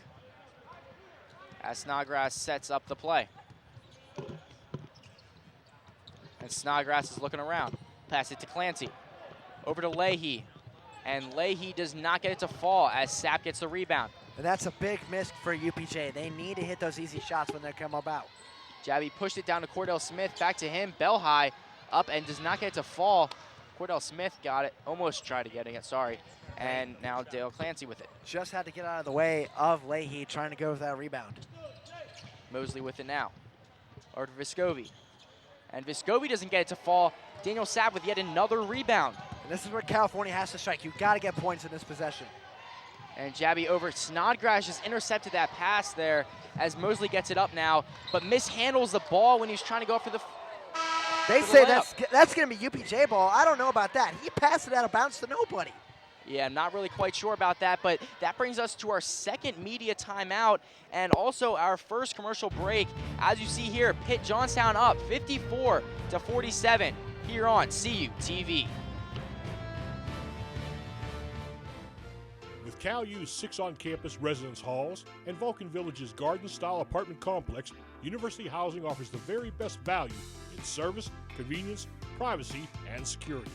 as Snodgrass sets up the play. And Snodgrass is looking around. Pass it to Clancy. Over to Leahy. And Leahy does not get it to fall as Sapp gets the rebound. And that's a big miss for UPJ. They need to hit those easy shots when they come about. Jabi pushed it down to Cordell Smith. Back to him. Belhai up and does not get it to fall. Cordell Smith got it. Almost tried to get it, sorry. And now Dale Clancy with it. Just had to get out of the way of Leahy trying to go for that rebound. Mosley with it now. Over to Vescovi. And Vescovi doesn't get it to fall. Daniel Sapp with yet another rebound. And this is where California has to strike. You've got to get points in this possession. And Jabi over. Snodgrass just intercepted that pass there as Mosley gets it up now, but mishandles the ball when he's trying to go for the They say that's going to be UPJ ball. I don't know about that. He passed it out of bounds to nobody. Yeah, I'm not really quite sure about that, but that brings us to our second media timeout and also our first commercial break. As you see here, Pitt-Johnstown up 54-47 here on CUTV. With Cal U's 6 on-campus residence halls and Vulcan Village's garden-style apartment complex, University Housing offers the very best value in service, convenience, privacy, and security.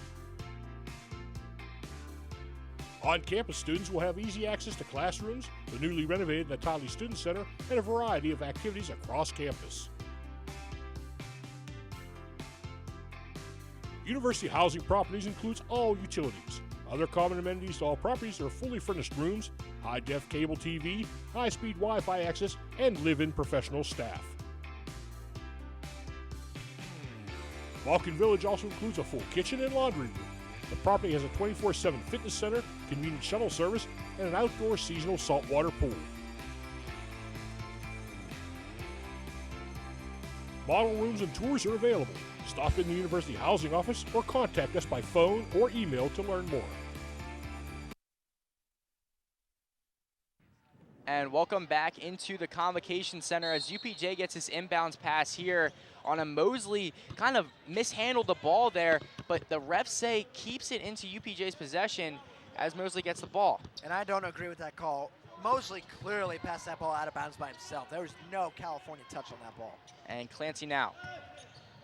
On-campus students will have easy access to classrooms, the newly renovated Natali Student Center, and a variety of activities across campus. University Housing Properties includes all utilities. Other common amenities to all properties are fully furnished rooms, high-def cable TV, high-speed Wi-Fi access, and live-in professional staff. Vulcan Village also includes a full kitchen and laundry room. The property has a 24/7 fitness center, convenient shuttle service, and an outdoor seasonal saltwater pool. Model rooms and tours are available. Stop in the University Housing Office or contact us by phone or email to learn more. And welcome back into the Convocation Center as UPJ gets his inbounds pass here on a Mosley. Kind of mishandled the ball there, but the refs say keeps it into UPJ's possession as Mosley gets the ball. And I don't agree with that call. Mosley clearly passed that ball out of bounds by himself. There was no California touch on that ball. And Clancy now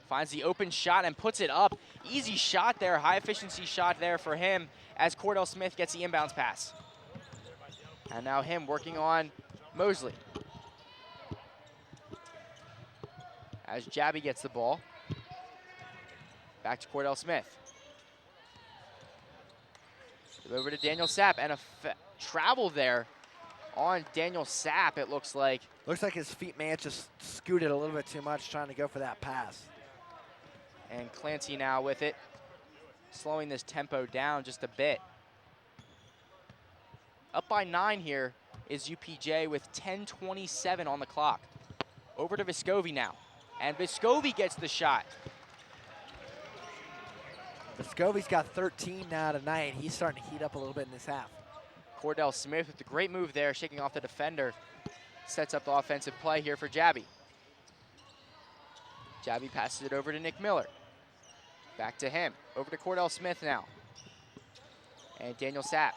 Finds the open shot and puts it up. Easy shot there, high efficiency shot there for him as Cordell Smith gets the inbounds pass. And now him working on Mosley. As Jabby gets the ball. Back to Cordell Smith. Over to Daniel Sapp, and a travel there on Daniel Sapp, it looks like. Looks like his feet may have just scooted a little bit too much trying to go for that pass. And Clancy now with it, slowing this tempo down just a bit. Up by 9 here is UPJ with 10:27 on the clock. Over to Vescovi now, and Vescovi gets the shot. Vescovi's got 13 now tonight. He's starting to heat up a little bit in this half. Cordell Smith with the great move there, shaking off the defender. Sets up the offensive play here for Jabby. Jabby passes it over to Nick Miller. Back to him. Over to Cordell Smith now. And Daniel Sapp.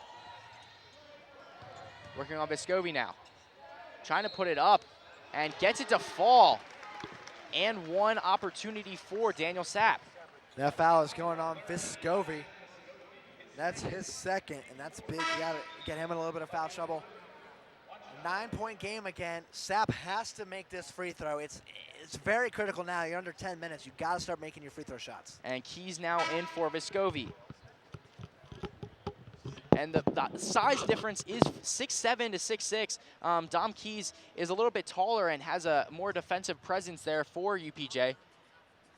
Working on Vescovi now. Trying to put it up and gets it to fall. And one opportunity for Daniel Sapp. That foul is going on Vescovi. That's his second, and that's big. You gotta get him in a little bit of foul trouble. 9-point game again. Sapp has to make this free throw. It's very critical now. You're under 10 minutes. You gotta start making your free throw shots. And Keys now in for Vescovi. And the size difference is 6'7" to 6'6". Dom Keys is a little bit taller and has a more defensive presence there for UPJ.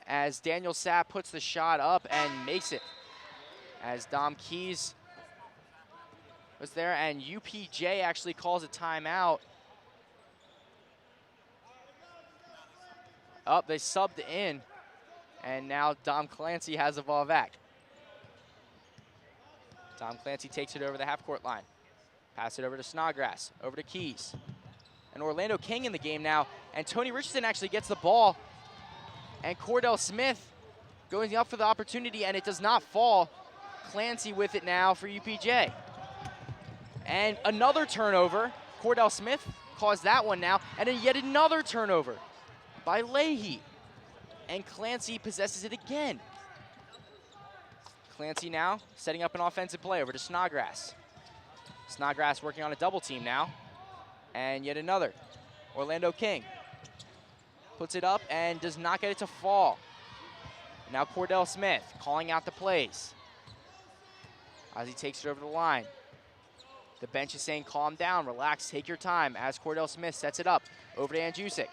As Daniel Sapp puts the shot up and makes it. As Dom Keys was there, and UPJ actually calls a timeout. Up, they subbed in, and now Dom Clancy has the ball back. Dom Clancy takes it over the half-court line. Pass it over to Snodgrass, over to Keys. And Orlando King in the game now, and Tony Richardson actually gets the ball. And Cordell Smith going up for the opportunity, and it does not fall. Clancy with it now for UPJ. And another turnover. Cordell Smith caused that one now, and then yet another turnover by Leahy. And Clancy possesses it again. Clancy now setting up an offensive play over to Snodgrass. Snodgrass working on a double team now. And yet another. Orlando King puts it up and does not get it to fall. Now Cordell Smith calling out the plays as he takes it over the line. The bench is saying calm down, relax, take your time as Cordell Smith sets it up over to Andjusic.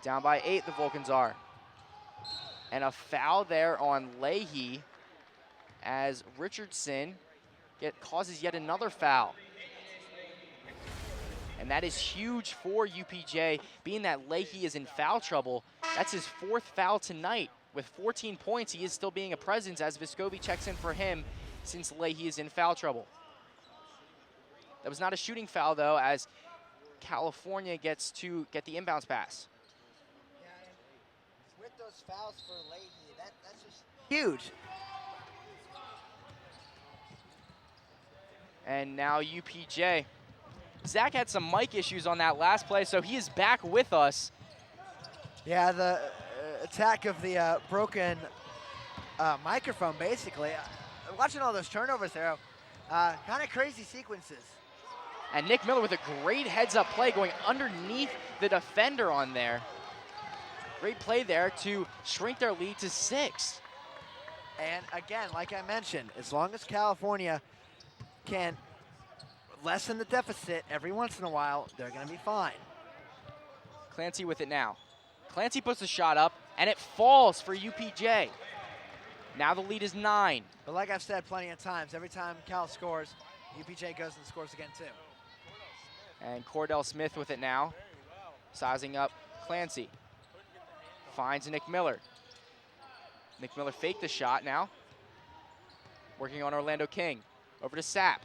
Down by 8, the Vulcans are. And a foul there on Leahy as Richardson causes yet another foul. And that is huge for UPJ, being that Leahy is in foul trouble. That's his 4th foul tonight. With 14 points, he is still being a presence as Vescovi checks in for him since Leahy is in foul trouble. That was not a shooting foul, though, as California gets to get the inbounds pass. Yeah, and with those fouls for Leahy, that's just huge. And now UPJ. Zach had some mic issues on that last play, so he is back with us. Yeah, the attack of the broken microphone, basically. Watching all those turnovers there, kind of crazy sequences. And Nick Miller with a great heads-up play going underneath the defender on there. Great play there to shrink their lead to 6. And again, like I mentioned, as long as California can lessen the deficit every once in a while, they're going to be fine. Clancy with it now. Clancy puts the shot up, and it falls for UPJ. Now the lead is 9. But like I've said plenty of times, every time Cal scores, UPJ goes and scores again too. And Cordell Smith with it now, sizing up Clancy. Finds Nick Miller. Nick Miller faked the shot now. Working on Orlando King. Over to Sapp.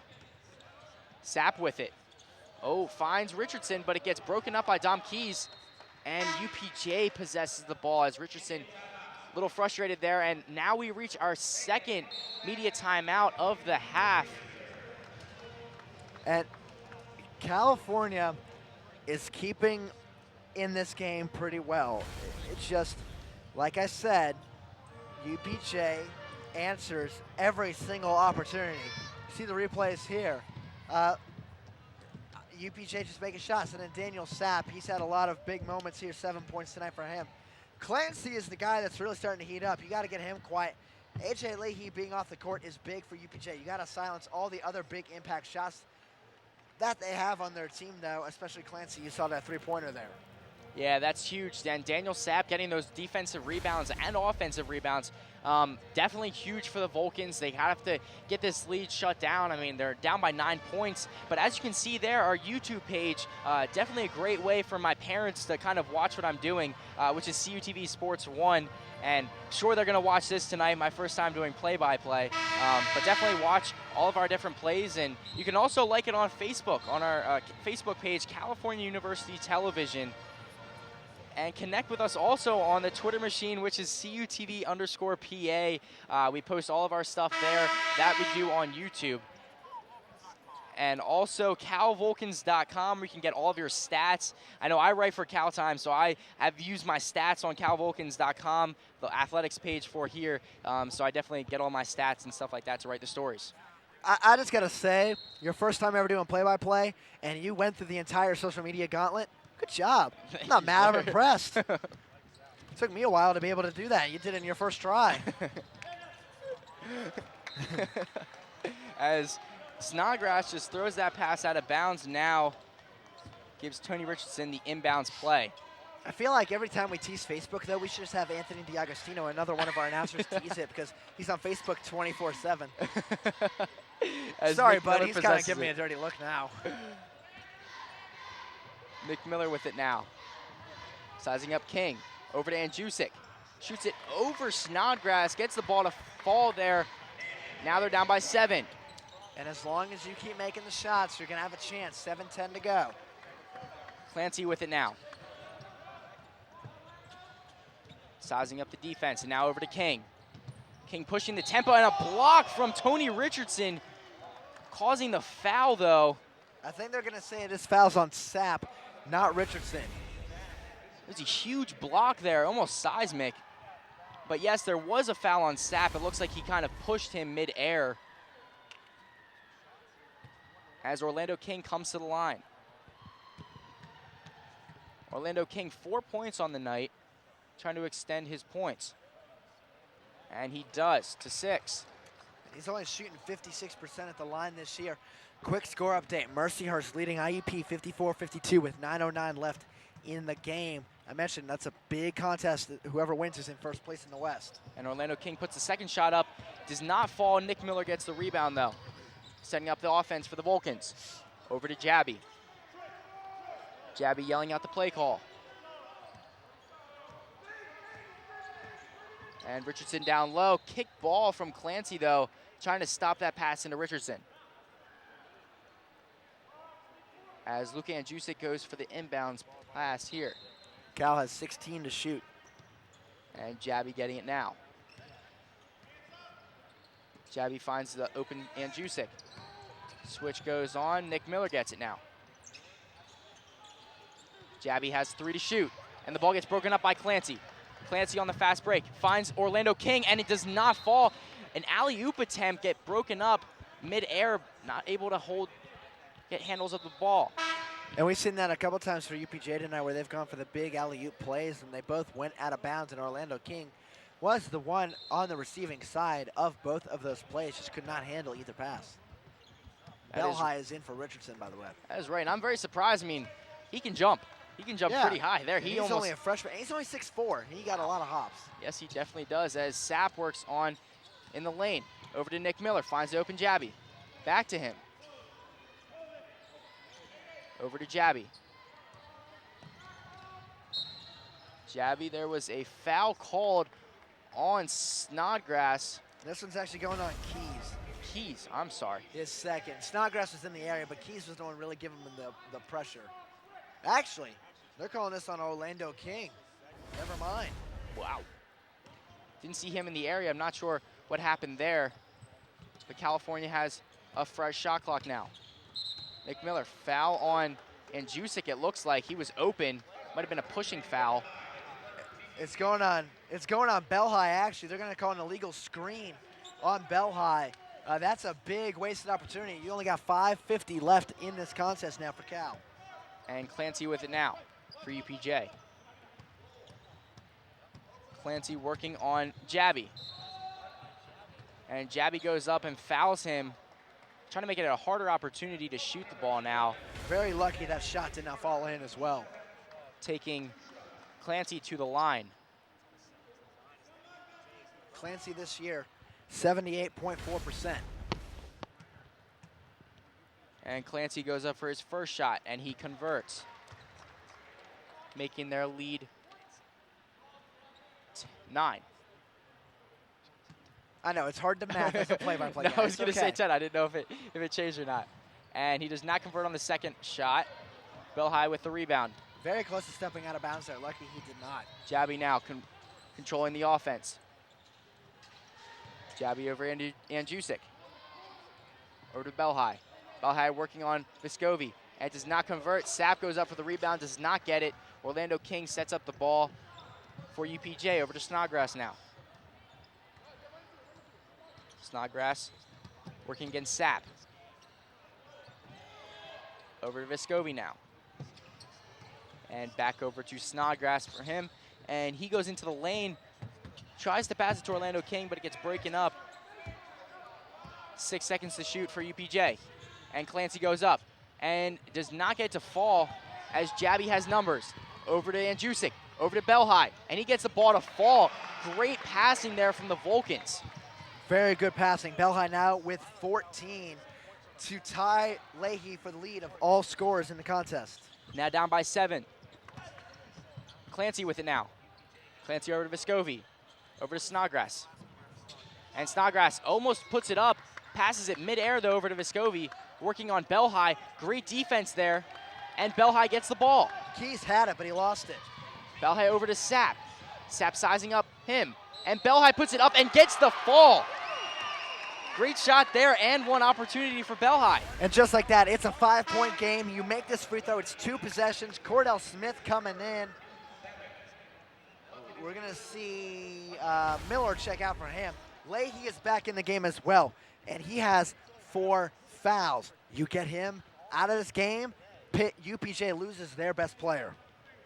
Sapp with it. Oh, finds Richardson, but it gets broken up by Dom Keys. And UPJ possesses the ball as Richardson a little frustrated there. And now we reach our second media timeout of the half. And California is keeping in this game pretty well. It's just, like I said, UPJ answers every single opportunity. You see the replays here. UPJ just making shots, and then Daniel Sapp, he's had a lot of big moments here, 7 points tonight for him. Clancy is the guy that's really starting to heat up. You got to get him quiet. AJ Leahy being off the court is big for UPJ. You got to silence all the other big impact shots that they have on their team, though, especially Clancy. You saw that three-pointer there. Yeah, that's huge. And Daniel Sapp getting those defensive rebounds and offensive rebounds. Definitely huge for the Vulcans. They have to get this lead shut down. I mean, they're down by 9 points. But as you can see there, our YouTube page, definitely a great way for my parents to kind of watch what I'm doing, which is CUTV Sports 1. And sure, they're going to watch this tonight, my first time doing play-by-play. But definitely watch all of our different plays. And you can also like it on Facebook, on our Facebook page, California University Television. And connect with us also on the Twitter machine, which is CUTV_PA. We post all of our stuff there that we do on YouTube. And also calvulcans.com, where you can get all of your stats. I know I write for Cal Times, so I have used my stats on calvulcans.com, the athletics page for here. So I definitely get all my stats and stuff like that to write the stories. I just got to say, your first time ever doing play-by-play, and you went through the entire social media gauntlet. Good job. I'm not mad, I'm impressed. It took me a while to be able to do that. You did it in your first try. As Snodgrass just throws that pass out of bounds now, gives Tony Richardson the inbounds play. I feel like every time we tease Facebook, though, we should just have Anthony DiAgostino, another one of our announcers, tease it, because he's on Facebook 24/7. Sorry, buddy. He's kind of giving me a dirty look now. Nick Miller with it now. Sizing up King. Over to Andjusic. Shoots it over Snodgrass. Gets the ball to fall there. Now they're down by 7. And as long as you keep making the shots, you're going to have a chance. 7:10 to go. Clancy with it now. Sizing up the defense. And now over to King. King pushing the tempo, and a block from Tony Richardson. Causing the foul, though. I think they're going to say this foul's on Sapp, not Richardson. There's a huge block there, almost seismic. But yes, there was a foul on Sapp. It looks like he kind of pushed him mid-air. As Orlando King comes to the line. Orlando King, 4 points on the night, trying to extend his points. And he does, to 6. He's only shooting 56% at the line this year. Quick score update. Mercyhurst leading IUP 54-52 with 9:09 left in the game. I mentioned that's a big contest. Whoever wins is in first place in the West. And Orlando King puts the second shot up. Does not fall. Nick Miller gets the rebound, though. Setting up the offense for the Vulcans. Over to Jabby. Jabby yelling out the play call. And Richardson down low. Kick ball from Clancy, though, trying to stop that pass into Richardson. As Luka Andjusic goes for the inbounds pass here. Cal has 16 to shoot. And Jabby getting it now. Jabby finds the open Andjusic. Switch goes on. Nick Miller gets it now. Jabby has 3 to shoot. And the ball gets broken up by Clancy. Clancy on the fast break. Finds Orlando King, and it does not fall. An alley-oop attempt get broken up mid-air. Not able to get handles of the ball. And we've seen that a couple times for UPJ tonight, where they've gone for the big alley-oop plays, and they both went out of bounds, and Orlando King was the one on the receiving side of both of those plays, just could not handle either pass. Bell high is in for Richardson, by the way. That is right, and I'm very surprised. I mean, he can jump. He can jump pretty high there. He's only a freshman. He's only 6'4". He got a lot of hops. Yes, he definitely does, as Sapp works on in the lane. Over to Nick Miller, finds the open Jabby. Back to him. Over to Jabby. Jabby, there was a foul called on Snodgrass. This one's actually going on Keys. Keys, I'm sorry. His second. Snodgrass was in the area, but Keys was the one really giving him the pressure. Actually, they're calling this on Orlando King. Never mind. Wow. Didn't see him in the area. I'm not sure what happened there. But California has a fresh shot clock now. Nick Miller, foul on Andjusic, it looks like. He was open. Might have been a pushing foul. It's going on Bell High, actually. They're going to call an illegal screen on Bell High. That's a big wasted opportunity. You only got 5:50 left in this contest now for Cal. And Clancy with it now for UPJ. Clancy working on Jabby. And Jabby goes up and fouls him, trying to make it a harder opportunity to shoot the ball now. Very lucky that shot did not fall in as well. Taking Clancy to the line. Clancy this year, 78.4%. And Clancy goes up for his first shot, and he converts, making their lead 9. I know, it's hard to math as a play-by-play No, guy. I was going to say 10. I didn't know if it changed or not. And he does not convert on the second shot. Bell High with the rebound. Very close to stepping out of bounds there. Lucky he did not. Jabby now controlling the offense. Jabby over Andjusic. Over to Bell High. Bell High working on Vescovi. And does not convert. Sapp goes up for the rebound, does not get it. Orlando King sets up the ball for UPJ. Over to Snodgrass now. Snodgrass working against Sapp. Over to Vescovi now. And back over to Snodgrass for him. And he goes into the lane, tries to pass it to Orlando King, but it gets broken up. 6 seconds to shoot for UPJ. And Clancy goes up and does not get to fall as Jabby has numbers. Over to Andjusic, over to Bell High, and he gets the ball to fall. Great passing there from the Vulcans. Very good passing. Bell High now with 14 to tie Leahy for the lead of all scorers in the contest. Now down by 7. Clancy with it now. Clancy over to Vescovi, over to Snodgrass. And Snodgrass almost puts it up, passes it midair though over to Vescovi, working on Bell High. Great defense there, and Bell High gets the ball. Keys had it, but he lost it. Bell High over to Sapp. Sapp sizing up him, and Bell High puts it up and gets the fall. Great shot there and one opportunity for Bell High. And just like that, it's a 5-point game. You make this free throw, it's 2 possessions. Cordell Smith coming in. We're gonna see Miller check out for him. Leahy is back in the game as well, and he has 4 fouls. You get him out of this game, UPJ loses their best player.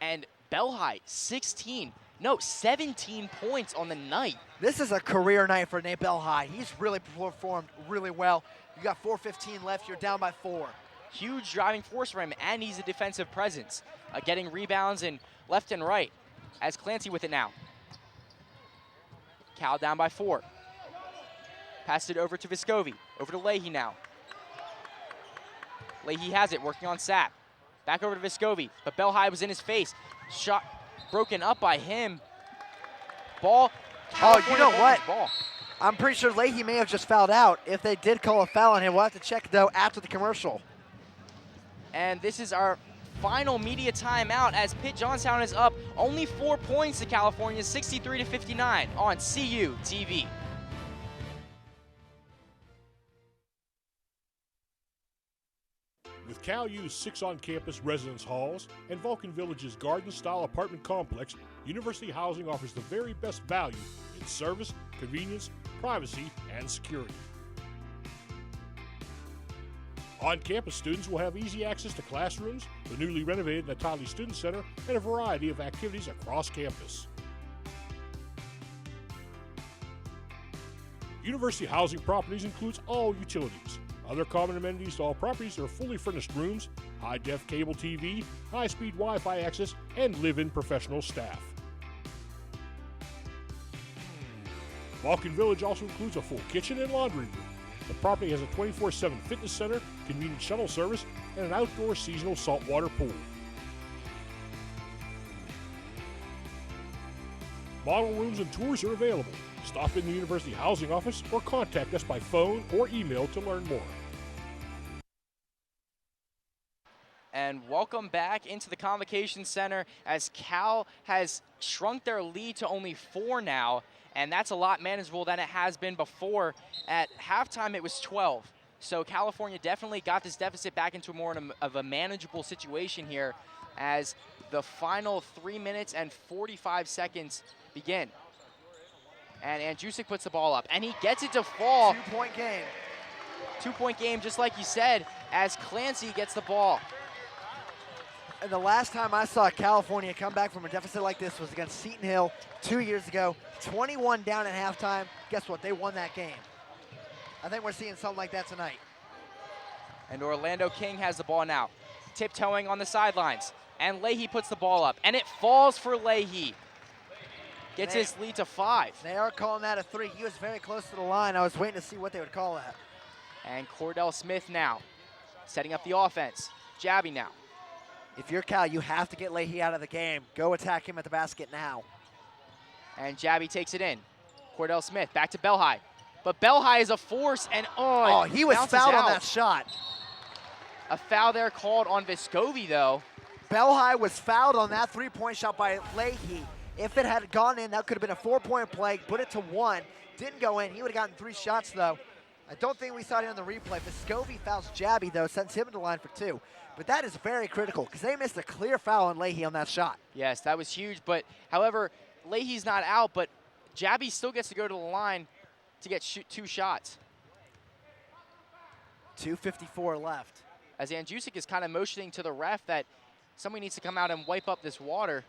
And Bell High, 17 points on the night. This is a career night for Nate Bell High. He's really performed really well. You got 4:15 left, you're down by 4. Huge driving force for him, and he's a defensive presence, getting rebounds and left and right. As Clancy with it now. Cal down by 4. Passed it over to Vescovi, over to Leahy now. Leahy has it, working on Sapp. Back over to Vescovi, but Bell High was in his face. Shot broken up by him. Ball. Oh, you know what? Ball. I'm pretty sure Leahy may have just fouled out. If they did call a foul on him, we'll have to check, though, after the commercial. And this is our final media timeout as Pitt-Johnstown is up only 4 points to California, 63-59 on CUTV. With Cal U's 6 on-campus residence halls and Vulcan Village's garden-style apartment complex, University Housing offers the very best value in service, convenience, privacy, and security. On-campus students will have easy access to classrooms, the newly renovated Natali Student Center, and a variety of activities across campus. University Housing Properties includes all utilities. Other common amenities to all properties are fully furnished rooms, high-def cable TV, high-speed Wi-Fi access, and live-in professional staff. Vulcan Village also includes a full kitchen and laundry room. The property has a 24/7 fitness center, convenient shuttle service, and an outdoor seasonal saltwater pool. Model rooms and tours are available. Stop in the University Housing Office or contact us by phone or email to learn more. And welcome back into the Convocation Center as Cal has shrunk their lead to only 4 now, and that's a lot manageable than it has been before. At halftime, it was 12. So California definitely got this deficit back into more of a manageable situation here. as the final 3 minutes and 45 seconds begin. And Andrusik puts the ball up, and he gets it to fall. 2-point game. 2-point game, just like you said, as Clancy gets the ball. And the last time I saw California come back from a deficit like this was against Seton Hill 2 years ago. 21 down at halftime. Guess what? They won that game. I think we're seeing something like that tonight. And Orlando King has the ball now, tiptoeing on the sidelines. And Leahy puts the ball up, and it falls for Leahy. Gets his lead to 5. They are calling that a 3. He was very close to the line. I was waiting to see what they would call that. And Cordell Smith now, setting up the offense. Jabby now. If you're Cal, you have to get Leahy out of the game. Go attack him at the basket now. And Jabby takes it in. Cordell Smith back to Belhigh. But Belhigh is a force, and he was fouled on that shot. A foul there called on Vescovi, though. Belhigh was fouled on that 3-point shot by Leahy. If it had gone in, that could have been a 4-point play. Put it to 1. Didn't go in. He would have gotten 3 shots, though. I don't think we saw it on the replay. Vescovi fouls Jabby, though, sends him to the line for 2. But that is very critical because they missed a clear foul on Leahy on that shot. Yes, that was huge. But, however, Leahy's not out, but Jabby still gets to go to the line to get 2 shots. 2:54 left. As Andrusik is kind of motioning to the ref that somebody needs to come out and wipe up this water.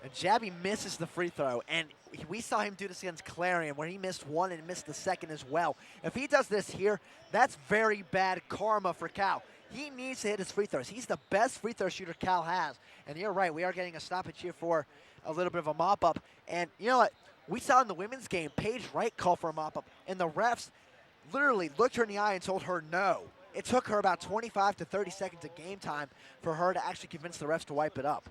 And Jabby misses the free throw, and we saw him do this against Clarion where he missed 1 and missed the second as well. If he does this here, that's very bad karma for Cal. He needs to hit his free throws. He's the best free throw shooter Cal has. And you're right, we are getting a stoppage here for a little bit of a mop-up. And you know what? We saw in the women's game, Paige Wright call for a mop-up, and the refs literally looked her in the eye and told her no. It took her about 25 to 30 seconds of game time for her to actually convince the refs to wipe it up.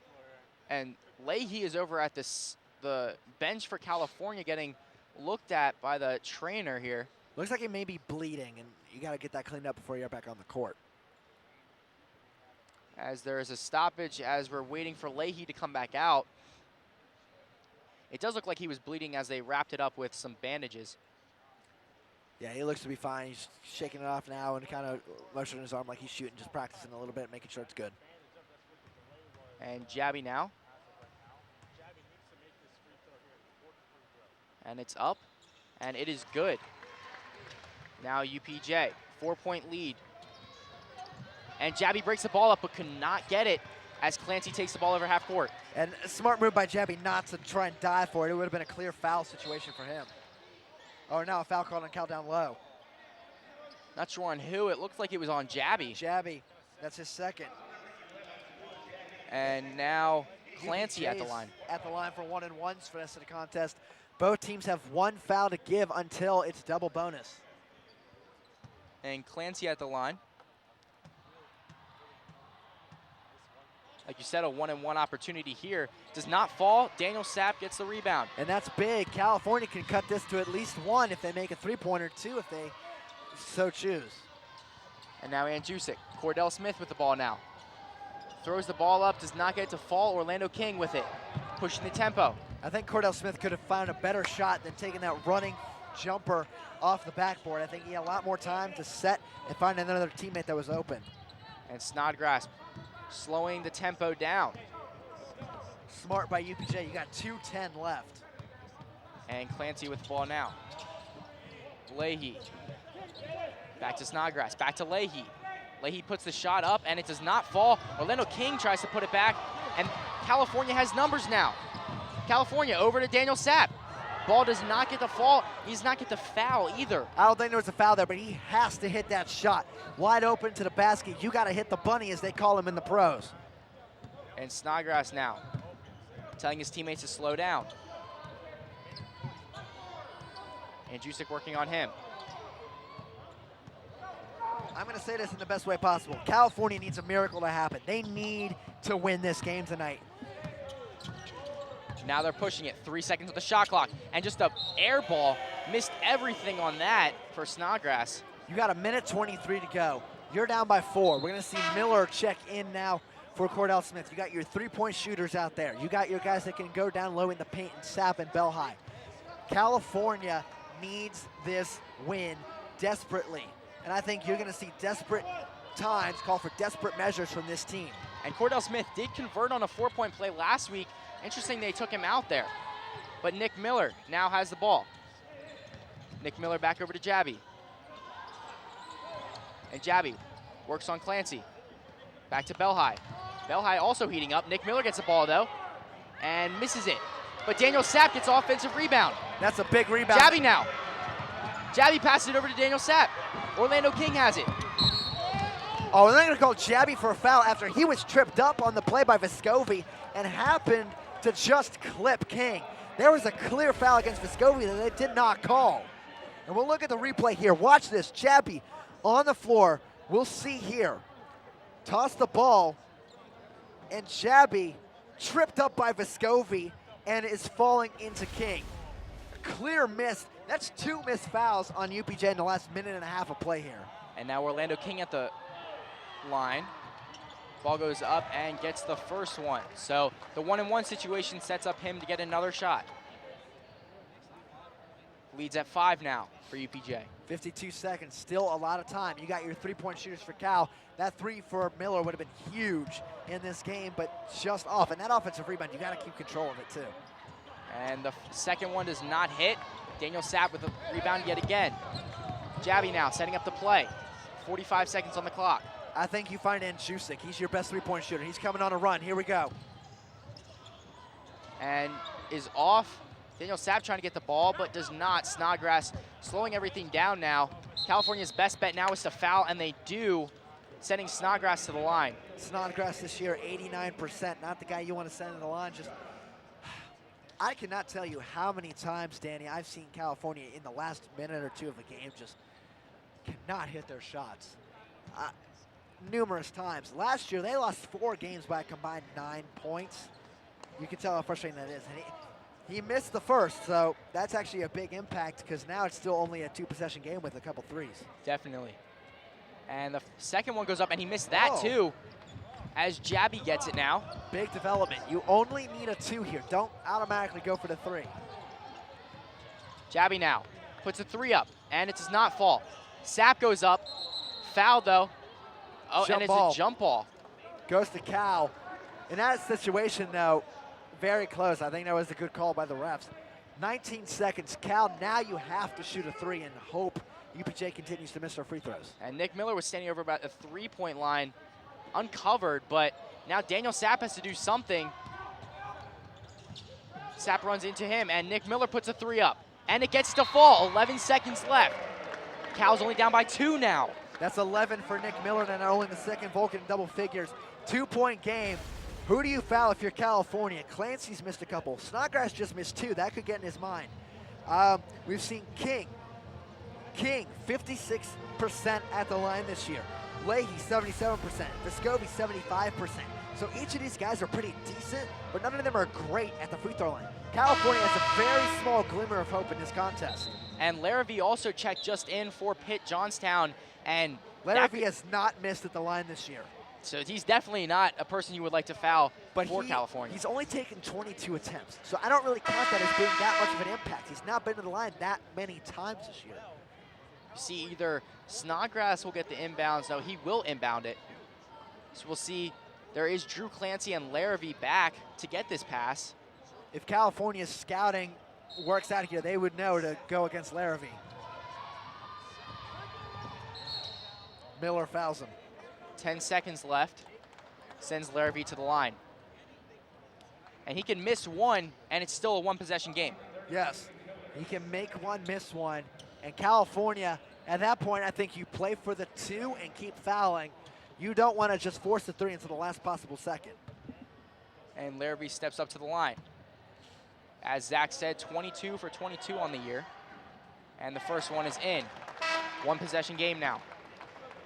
And Leahy is over at the bench for California getting looked at by the trainer here. Looks like he may be bleeding, and you got to get that cleaned up before you're back on the court. As there is a stoppage as we're waiting for Leahy to come back out. It does look like he was bleeding as they wrapped it up with some bandages. Yeah, he looks to be fine. He's shaking it off now and kind of motioning his arm like he's shooting, just practicing a little bit, making sure it's good. And Jabby now. And it's up, and it is good. Now UPJ, 4-point lead. And Jabby breaks the ball up but could not get it as Clancy takes the ball over half court. And a smart move by Jabby not to try and dive for it. It would have been a clear foul situation for him. Oh, now a foul called on Cal down low. Not sure on who. It looked like it was on Jabby. Jabby, that's his second. And now Clancy at the UPJ's line. At the line for 1-and-1s for the rest of the contest. Both teams have 1 foul to give until it's double bonus. And Clancy at the line. Like you said, a 1-and-1 opportunity here. Does not fall. Daniel Sapp gets the rebound. And that's big. California can cut this to at least 1 if they make a 3-pointer, 2 if they so choose. And now Andrusik. Cordell Smith with the ball now. Throws the ball up, does not get it to fall. Orlando King with it, pushing the tempo. I think Cordell Smith could have found a better shot than taking that running jumper off the backboard. I think he had a lot more time to set and find another teammate that was open. And Snodgrass slowing the tempo down. Smart by UPJ. You got 2:10 left. And Clancy with the ball now. Leahy. Back to Snodgrass. Back to Leahy. Leahy puts the shot up, and it does not fall. Orlando King tries to put it back, and California has numbers now. California over to Daniel Sapp. Ball does not get the fall. He does not get the foul either. I don't think there was a foul there, but he has to hit that shot. Wide open to the basket. You got to hit the bunny, as they call him in the pros. And Snodgrass now telling his teammates to slow down. Andrusik working on him. I'm going to say this in the best way possible. California needs a miracle to happen. They need to win this game tonight. Now they're pushing it. 3 seconds with the shot clock. And just a air ball. Missed everything on that for Snodgrass. You got 1:23 to go. You're down by 4. We're going to see Miller check in now for Cordell Smith. You got your 3-point shooters out there. You got your guys that can go down low in the paint and Sapp and Belhigh. California needs this win desperately. And I think you're going to see desperate times call for desperate measures from this team. And Cordell Smith did convert on a 4-point play last week. Interesting they took him out there. But Nick Miller now has the ball. Nick Miller back over to Jabby. And Jabby works on Clancy. Back to Belhigh. Belhigh also heating up. Nick Miller gets the ball though and misses it. But Daniel Sapp gets offensive rebound. That's a big rebound. Jabby now. Jabby passes it over to Daniel Sapp. Orlando King has it. Oh, they're going to call Jabby for a foul after he was tripped up on the play by Vescovi and happened to just clip King. There was a clear foul against Vescovi that they did not call. And we'll look at the replay here. Watch this. Jabby on the floor. We'll see here. Toss the ball, and Jabby tripped up by Vescovi and is falling into King. Clear miss. That's 2 missed fouls on UPJ in the last minute and a half of play here. And now Orlando King at the line. Ball goes up and gets the first one. So the 1-and-1 situation sets up him to get another shot. Leads at 5 now for UPJ. 52 seconds, still a lot of time. You got your 3-point shooters for Cal. That 3 for Miller would have been huge in this game, but just off. And that offensive rebound, you got to keep control of it too. And the second one does not hit. Daniel Sapp with a rebound yet again. Jabby now setting up the play. 45 seconds on the clock. I think you find Andrzejczyk. He's your best 3-point shooter. He's coming on a run. Here we go. And is off. Daniel Sapp trying to get the ball, but does not. Snodgrass slowing everything down now. California's best bet now is to foul, and they do, sending Snodgrass to the line. Snodgrass this year, 89%. Not the guy you want to send to the line. Just, I cannot tell you how many times, Danny, I've seen California in the last minute or 2 of the game just cannot hit their shots. Numerous times. Last year, they lost 4 games by a combined 9 points. You can tell how frustrating that is. And he missed the first, so that's actually a big impact because now it's still only a 2-possession game with a couple threes. Definitely. And the second one goes up, and he missed that too, as Jabby gets it now. Big development. You only need a 2 here. Don't automatically go for the 3. Jabby now puts a 3 up, and it does not fall. Sapp goes up, foul though. Oh, jump and it's ball. a jump ball. Goes to Cal. In that situation, though, very close. I think that was a good call by the refs. 19 seconds. Cal, now you have to shoot a 3 and hope UPJ continues to miss their free throws. And Nick Miller was standing over about the 3-point line, uncovered, but now Daniel Sapp has to do something. Sapp runs into him, and Nick Miller puts a 3 up. And it gets to fall. 11 seconds left. Cal's only down by 2 now. That's 11 for Nick Miller, and only the second Vulcan in double figures. 2-point game. Who do you foul if you're California? Clancy's missed a couple. Snodgrass just missed 2. That could get in his mind. We've seen King, 56% at the line this year. Leahy, 77%. Vescovi, 75%. So each of these guys are pretty decent, but none of them are great at the free throw line. California has a very small glimmer of hope in this contest. And Larrabee also checked just in for Pitt-Johnstown. And Larrabee has not missed at the line this year. So he's definitely not a person you would like to foul for California. He's only taken 22 attempts. So I don't really count that as being that much of an impact. He's not been to the line that many times this year. You see either Snodgrass will get the inbounds. No, he will inbound it. So we'll see. There is Drew Clancy and Larrabee back to get this pass. If California's scouting works out here, they would know to go against Larrabee. Miller fouls him. 10 seconds left. Sends Larrabee to the line. And he can miss 1, and it's still a 1-possession game. Yes. He can make 1, miss 1. And California, at that point, I think you play for the 2 and keep fouling. You don't want to just force the 3 into the last possible second. And Larrabee steps up to the line. As Zach said, 22 for 22 on the year. And the first one is in. 1-possession game now.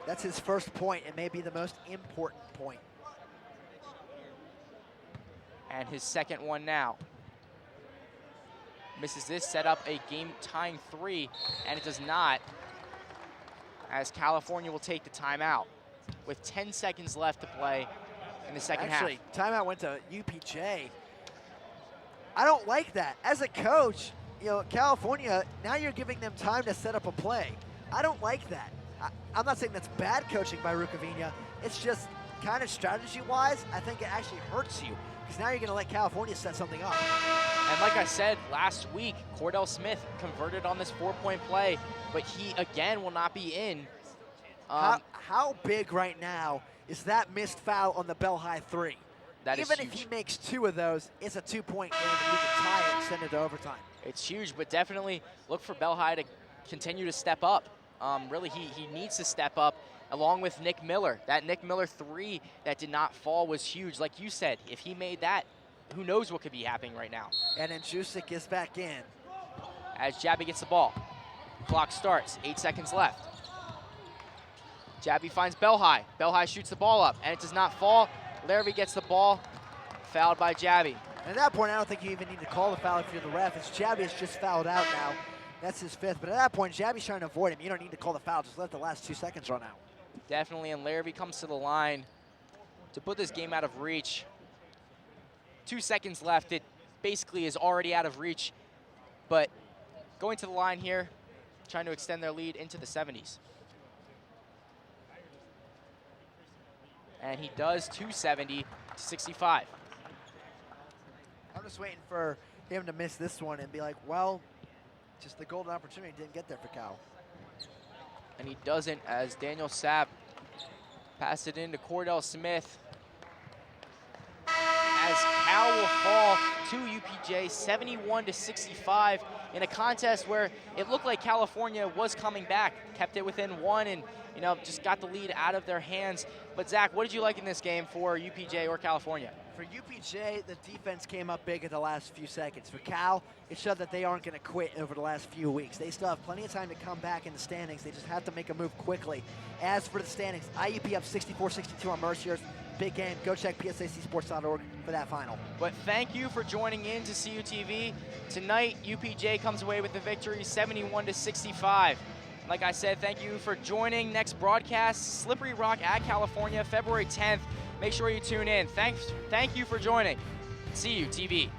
That's his first point. It may be the most important point. And his second one now. Misses this, set up a game-tying 3, and it does not, as California will take the timeout with 10 seconds left to play in the second half. Actually, timeout went to UPJ. I don't like that. As a coach, you know, California, now you're giving them time to set up a play. I don't like that. I'm not saying that's bad coaching by Rukavina. It's just kind of strategy-wise, I think it actually hurts you because now you're going to let California set something up. And like I said last week, Cordell Smith converted on this 4-point play, but he again will not be in. How big right now is that missed foul on the Bell High 3? That is Even huge. if he makes 2 of those, it's a 2-point game and you can tie it and send it to overtime. It's huge, but definitely look for Bell High to continue to step up. Really, he needs to step up along with Nick Miller. That Nick Miller 3 that did not fall was huge. Like you said, if he made that, who knows what could be happening right now. And then Jusik is back in. As Jabby gets the ball. Clock starts, 8 seconds left. Jabby finds Bell High. Bell High shoots the ball up, and it does not fall. Larrabee gets the ball, fouled by Jabby. And at that point, I don't think you even need to call the foul if you're the ref. It's Jabby is just fouled out now. That's his 5th. But at that point, Jabby's trying to avoid him. You don't need to call the foul. Just let the last 2 seconds run out. Definitely, and Larrabee comes to the line to put this game out of reach. 2 seconds left. It basically is already out of reach. But going to the line here, trying to extend their lead into the 70s. And he does 270 to 65. I'm just waiting for him to miss this one and be like, well, just the golden opportunity didn't get there for Cal. And he doesn't, as Daniel Sapp passed it into Cordell Smith. As Cal will fall to UPJ 71 to 65 in a contest where it looked like California was coming back, kept it within 1 and just got the lead out of their hands. But Zach, what did you like in this game for UPJ or California? For UPJ, the defense came up big at the last few seconds. For Cal, it showed that they aren't going to quit over the last few weeks. They still have plenty of time to come back in the standings. They just have to make a move quickly. As for the standings, IUP up 64-62 on Mercier. Big game. Go check psacsports.org for that final. But thank you for joining in to CUTV. Tonight, UPJ comes away with the victory 71 to 65. Like I said, thank you for joining. Next broadcast, Slippery Rock at California, February 10th. Make sure you tune in. Thank you for joining. CUTV.